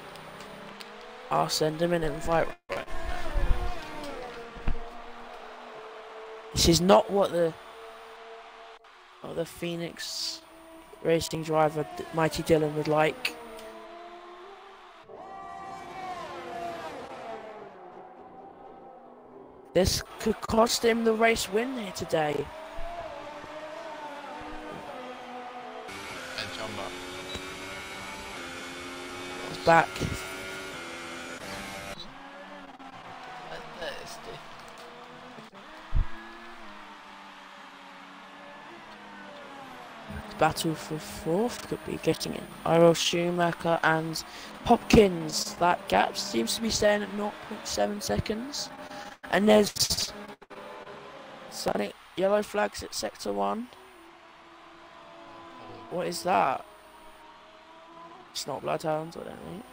I'll send him an invite. This is not what the Phoenix racing driver Mighty Dylan would like. This could cost him the race win here today. Hey, John Back. Battle for 4th could be getting it. IRL Schumacher and Hopkins. That gap seems to be staying at 0.7 seconds. And there's Sonic yellow flags at sector 1. What is that? It's not Bloodhounds, I don't think.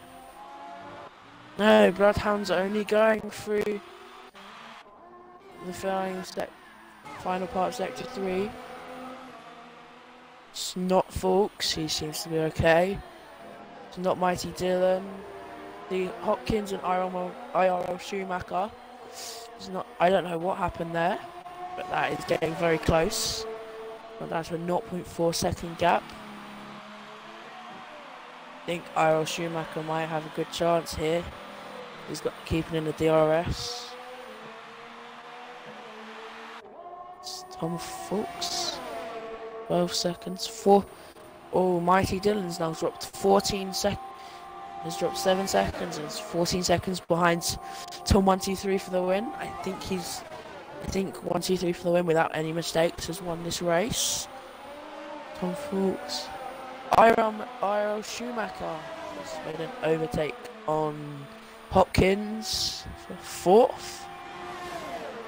No, Bloodhounds are only going through the final part of sector 3. It's not Fawkes, he seems to be okay. It's not Mighty Dylan. The Hopkins and IRL Schumacher. It's not. I don't know what happened there, but that is getting very close. But that's a 0.4 second gap. I think IRL Schumacher might have a good chance here. He's got keeping in the DRS. It's Tom Fawkes. 12 seconds. Oh, Mighty Dylan's now dropped 14 seconds. Has dropped 7 seconds and is 14 seconds behind Tom 123 for the win. I think 123 for the win without any mistakes has won this race. Tom Fuchs. Iro Schumacher has made an overtake on Hopkins for 4th.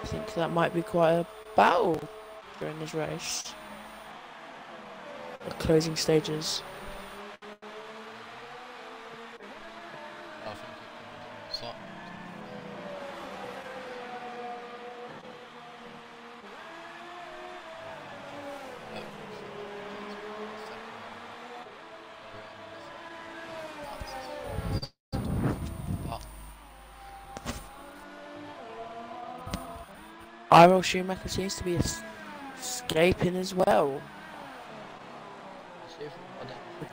I think that might be quite a battle during this race. The closing stages. I think it could be done with that. Iro Schumacher seems to be escaping as well.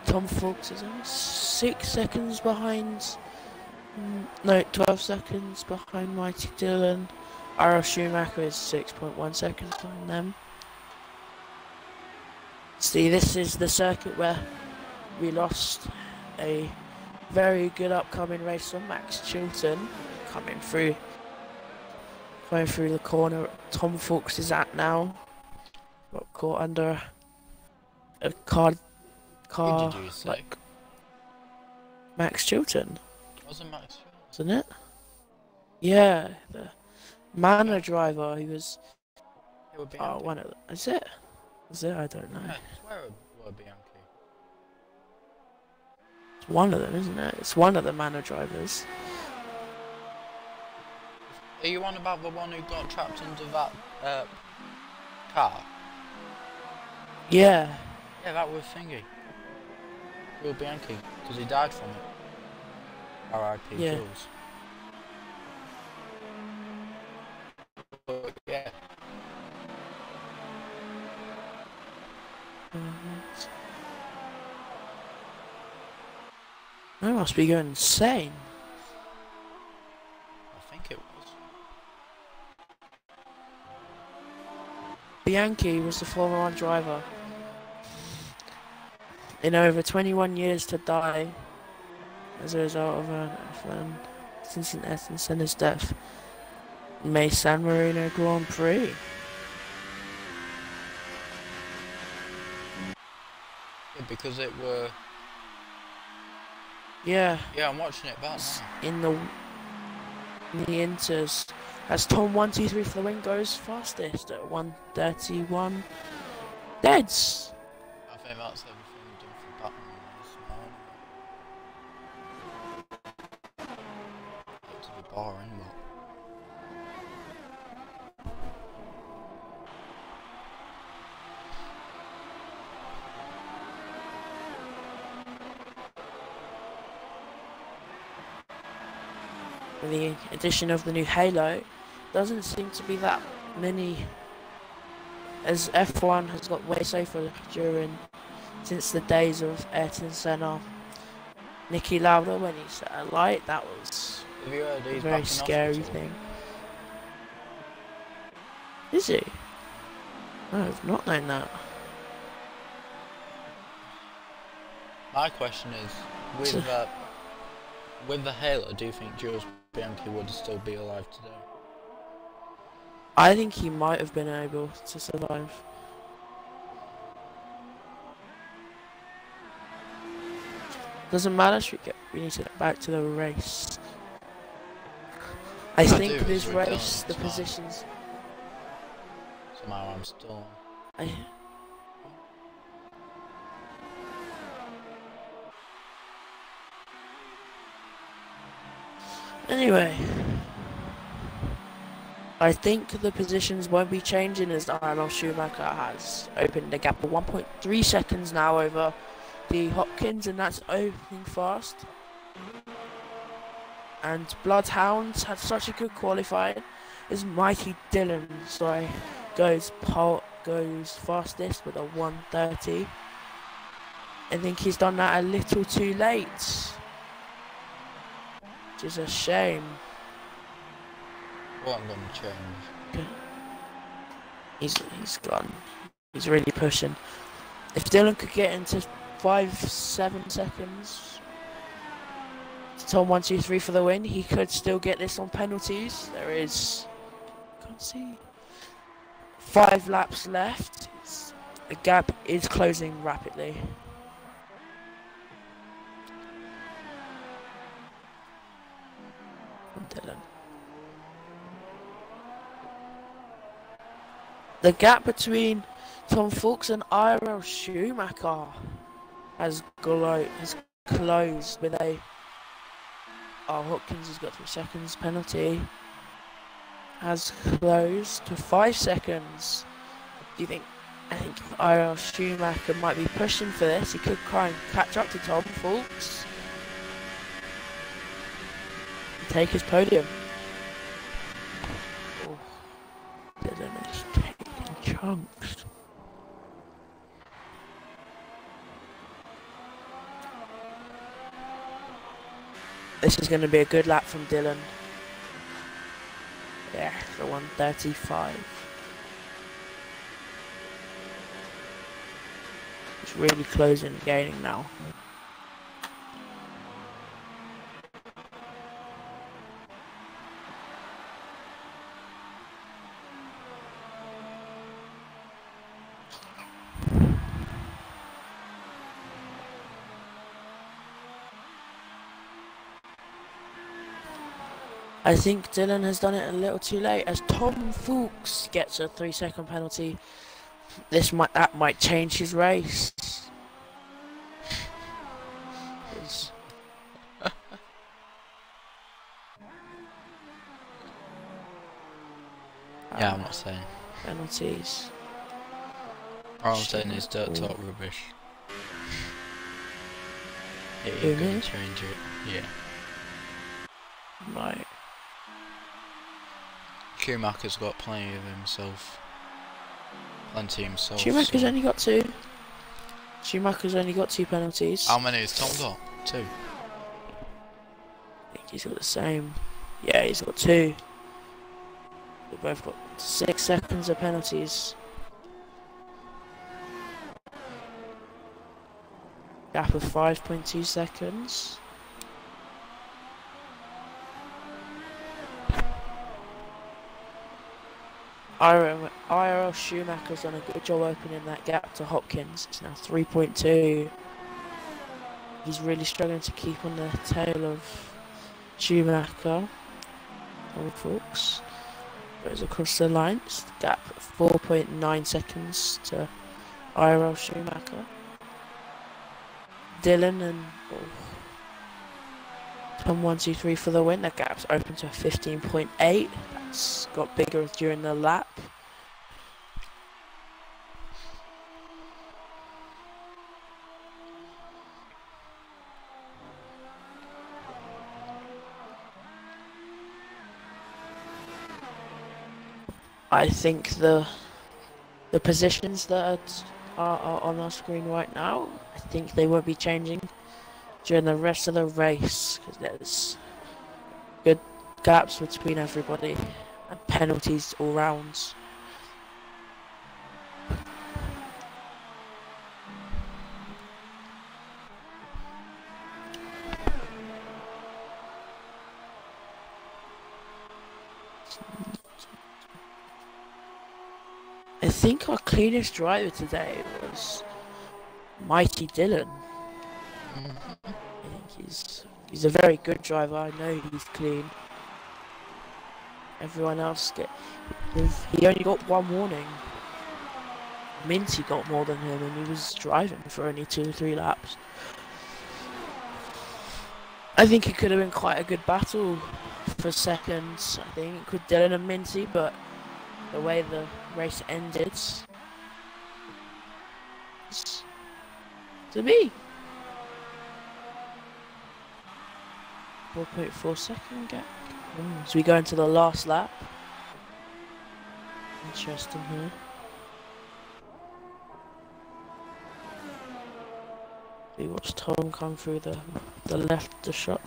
Tom Fuchs is only 6 seconds behind. No, 12 seconds behind Mighty Dylan. Iro Schumacher is 6.1 seconds behind them. See, this is the circuit where we lost a very good upcoming race on Max Chilton coming through the corner. Tom Fuchs is at now. Got caught under a car. Who did you say? Like Max Chilton, Wasn't Max Chilton? wasn't it? Yeah, the Manor driver. He was. It would be One of them. Is it? Is it? I don't know. Yeah, I swear it would be Bianchi. It's one of them, isn't it? It's one of the Manor drivers. Are you on about the one who got trapped under that car? Yeah. Yeah, that was thingy. Will Bianchi, because he died from it. R.I.P. Yeah. Jules. But, yeah. I must be going insane. I think it was. Bianchi was the Formula 1 driver in over 21 years to die as a result of an incident in his death in May San Marino Grand Prix. Yeah, because it were... Yeah, Yeah, I'm watching it back now. in the Inters, as Tom 123 for the win goes fastest at 1:31 deads. I think that's everything done for Batman this morning. Hate to be boring, but... With the addition of the new Halo, doesn't seem to be that many, as F1 has got way safer since the days of Ayrton Senna, Niki Lauda when he set a light. That was Have you heard a he's very back in scary hospital? thing. Is he? No, I've not known that. My question is, with the Halo, do you think Jules Bianchi would still be alive today? I think he might have been able to survive. Doesn't matter, we need to get back to the race. I think do, this it's Rick race, the Dillon's positions... Somehow I'm still... Anyway, I think the positions won't be changing as Iro Schumacher has opened a gap of 1.3 seconds now over the Hopkins, and that's opening fast. And Bloodhounds had such a good qualifying as Mighty Dylan, goes fastest with a 1:30. I think he's done that a little too late, which is a shame. What I'm going to change. He's gone. He's really pushing. If Dylan could get into 7 seconds. Tom 1, 2, 3 for the win. He could still get this on penalties. There is, can't see, 5 laps left. The gap is closing rapidly. Dylan. The gap between Tom Fuchs and IRL Schumacher has closed with a... Oh, Hopkins has got 3 seconds penalty. Has closed to 5 seconds. Do you think... I think IRL Schumacher might be pushing for this. He could try and catch up to Tom Fuchs. Take his podium. Oh, Dylan is taking chunks. This is going to be a good lap from Dylan. Yeah, the 135. It's really closing and gaining now. I think Dylan has done it a little too late as Tom Fuchs gets a 3-second penalty. That might change his race. Yeah, I'm not saying. Penalties. All I'm saying is dirt talk rubbish. Yeah, you're going to change it. Yeah. Right. Schumacher's got plenty of himself. Plenty himself. Schumacher's only got 2. Schumacher's only got 2 penalties. How many has Tom got? 2. I think he's got the same. Yeah, he's got 2. They've both got 6 seconds of penalties. Gap of 5.2 seconds. IRL Schumacher's done a good job opening that gap to Hopkins. It's now 3.2. He's really struggling to keep on the tail of Schumacher. Tom Fuchs goes across the line. It's the gap 4.9 seconds to IRL Schumacher. Dylan and Tom 1, 2, 3 for the win. The gap's open to 15.8. That's got bigger during the lap. I think the positions that are on our screen right now, I think they won't be changing during the rest of the race because there's good gaps between everybody and penalties all rounds. I think our cleanest driver today was Mighty Dylan. I think he's a very good driver. I know he's clean. Everyone else he only got 1 warning. Minty got more than him and he was driving for only 2 or 3 laps. I think it could have been quite a good battle for seconds, I think, with Dylan and Minty, but the way the race ended, to me, 4.4 second gap. As we go into the last lap. Interesting here. We watch Tom come through the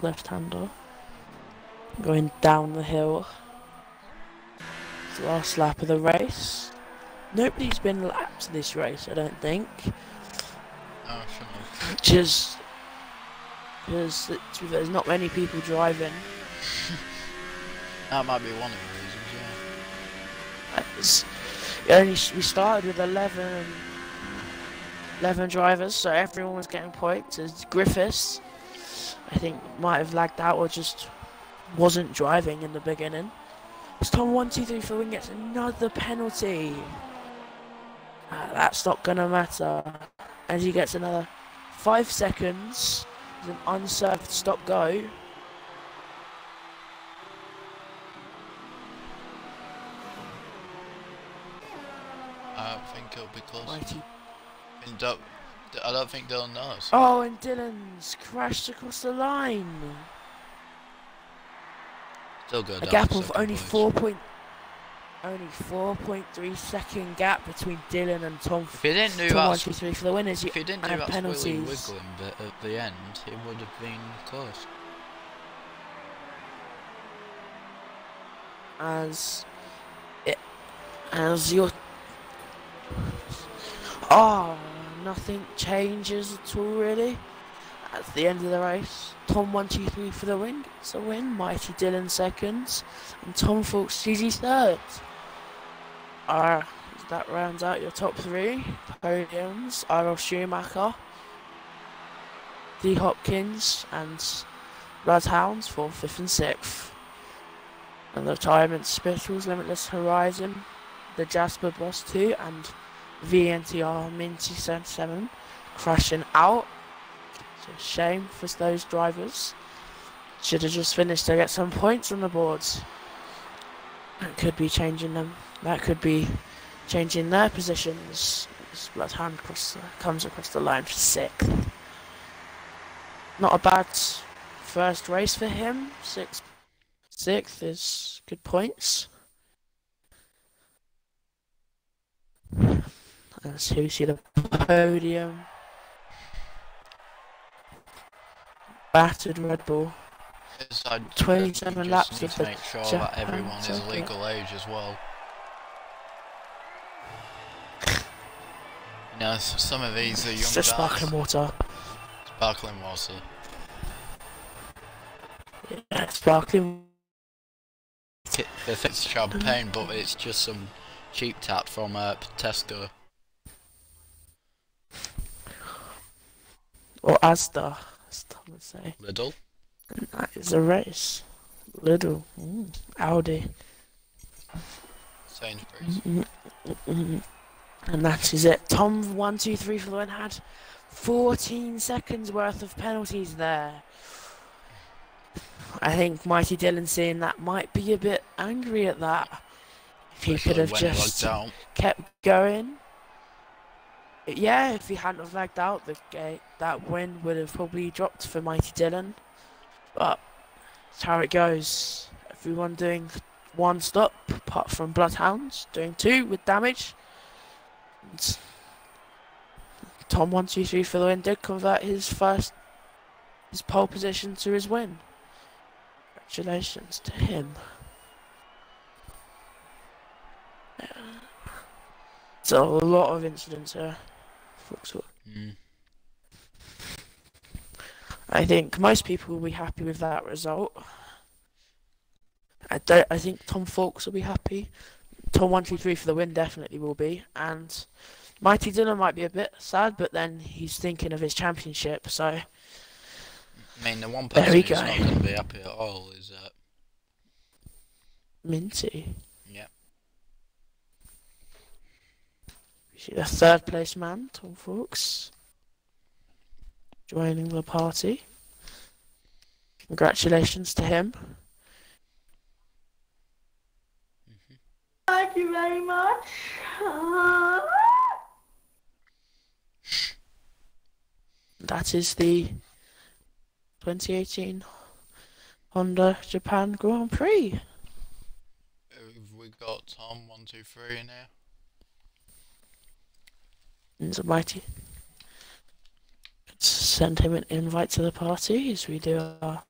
left-hander, going down the hill. It's the last lap of the race. Nobody's been lapped this race, I don't think. Oh, I shouldn't have. Just because there's not many people driving. That might be one of the reasons, yeah. We started with 11 drivers, so everyone was getting points. As Griffiths, I think, might have lagged out or just wasn't driving in the beginning. It's Tom 123 for the win, gets another penalty. That's not gonna matter, as he gets another 5 seconds. It's an unserved stop go. I don't think it'll be close. Mighty. I don't think Dylan knows. Oh, and Dylan's crashed across the line. Still good. A gap of only 4.3 second gap between Dylan and Tom. If he didn't do Tom that, 123 for the winners. if he didn't do and that penalties. squilly wiggling bit at the end, it would have been close. As your nothing changes at all really. At the end of the race, Tom 123 for the win. It's a win. Mighty Dylan seconds, and Tom Fawkes GG third. That rounds out your top 3 podiums. Arnold Schumacher, D Hopkins, and Bloodhounds 4th, 5th, and 6th. And the retirement Spittles, Limitless Horizon, the Jasper Boss 2, and VNTR Minty 77 crashing out. It's a shame for those drivers. Should have just finished to get some points on the boards. That could be changing them. That could be changing their positions. As Bloodhound comes across the line for 6th. Not a bad first race for him. 6th is good points. Let's see the podium. Battered Red Bull. 27 laps of to the make sure Japan that everyone is circuit. legal age as well. You know, some of these are young It's just guys. sparkling water. Sparkling water. Yeah, sparkling. They think it's champagne, but it's just some cheap tap from Tesco. Or Asda, as Tom would say. Lidl. And that is a race. Lidl. Audi. Sainsbury's. And that is it. Tom 123 for the win had 14 seconds worth of penalties there. I think Mighty Dylan seeing that might be a bit angry at that. If he could have just kept going. Yeah, if he hadn't have lagged out, that win would have probably dropped for Mighty Dylan. But that's how it goes. Everyone doing 1 stop, apart from Bloodhounds, doing 2 with damage. And Tom 123 for the win did convert his pole position to his win. Congratulations to him. So a lot of incidents here. I think most people will be happy with that result. I think Tom Fawkes will be happy. Tom 123 for the win definitely will be, and Mighty Dylan might be a bit sad, but then he's thinking of his championship. So I mean, the one person who's not going to be happy at all is Minty. Yeah. The 3rd place man, Tom Fawkes, joining the party. Congratulations to him. Thank you very much. That is the 2018 Honda Japan Grand Prix. We got Tom 123 in here. It's a mighty. Let's send him an invite to the party as we do our.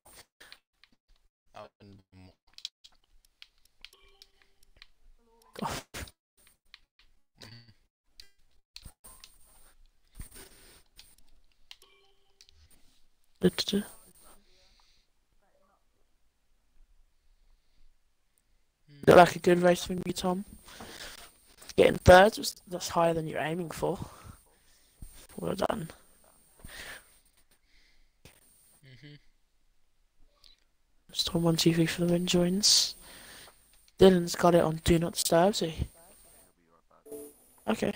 Looked like a good race from you, Tom. Getting third, that's higher than you're aiming for. Well done. Storm 123 for the win joins. Dylan's got it on Do Not Disturb, so okay.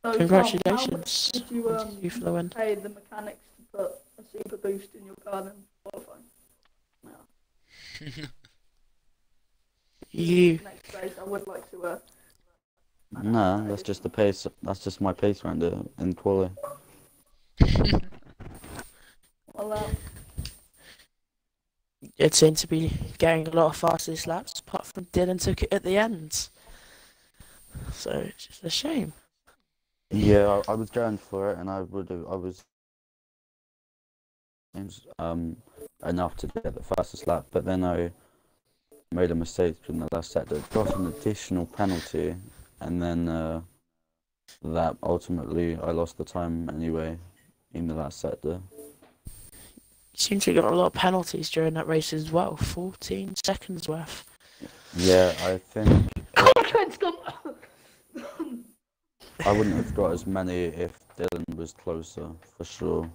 Congratulations. Did you for the win. pay the mechanics to put a super boost in your car then qualifying? No. You. Next race, I would like to. No, that's just the pace. That's just my pace round in quali. Well, It seemed to be getting a lot of fastest laps, apart from Dylan took it at the end. So it's just a shame. Yeah, I was going for it, and I was enough to get the fastest lap, but then I made a mistake in the last sector, got an additional penalty, and then that ultimately I lost the time anyway in the last sector. You seem to have got a lot of penalties during that race as well, 14 seconds worth. Yeah, I think I wouldn't have got as many if Dylan was closer, for sure.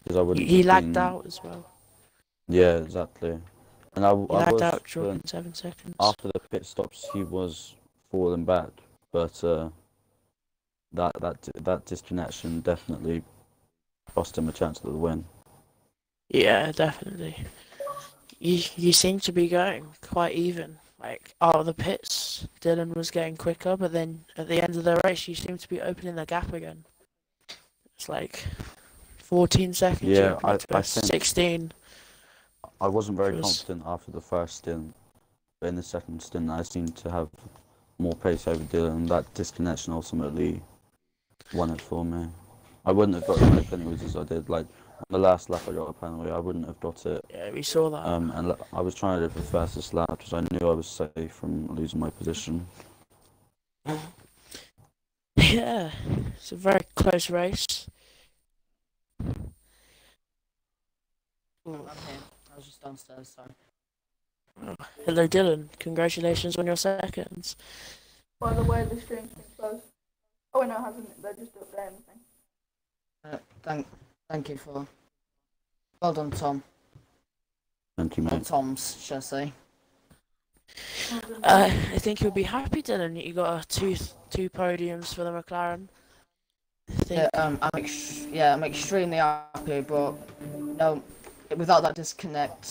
Because I wouldn't. He lagged out as well. Yeah, exactly. And I Lagged was out, dropping 7 seconds. after the pit stops, he was falling back, but that disconnection definitely cost him a chance at the win. Yeah, definitely. You seem to be going quite even. Like, out of the pits, Dylan was getting quicker, but then at the end of the race, you seem to be opening the gap again. It's like 14 seconds. Yeah, I think 16. I wasn't very confident after the first stint, but in the second stint, I seemed to have more pace over Dylan, and that disconnection ultimately won it for me. I wouldn't have got as many penalties as I did. Like, on the last lap I got a penalty, I wouldn't have got it. Yeah, we saw that. And I was trying to do the fastest lap because I knew I was safe from losing my position. Yeah, it's a very close race. Oh, I'm here. I was just downstairs, sorry. Hello, Dylan. Congratulations on your seconds. by the way, the stream's been closed. Oh, no, it hasn't. They're just updating the thing. Thank you for. Well done, Tom. Thank you, Or mate. Tom's, shall I say? I think you'll be happy, Dylan, that you got two podiums for the McLaren. I think. Yeah, I'm extremely happy, but no, without that disconnect,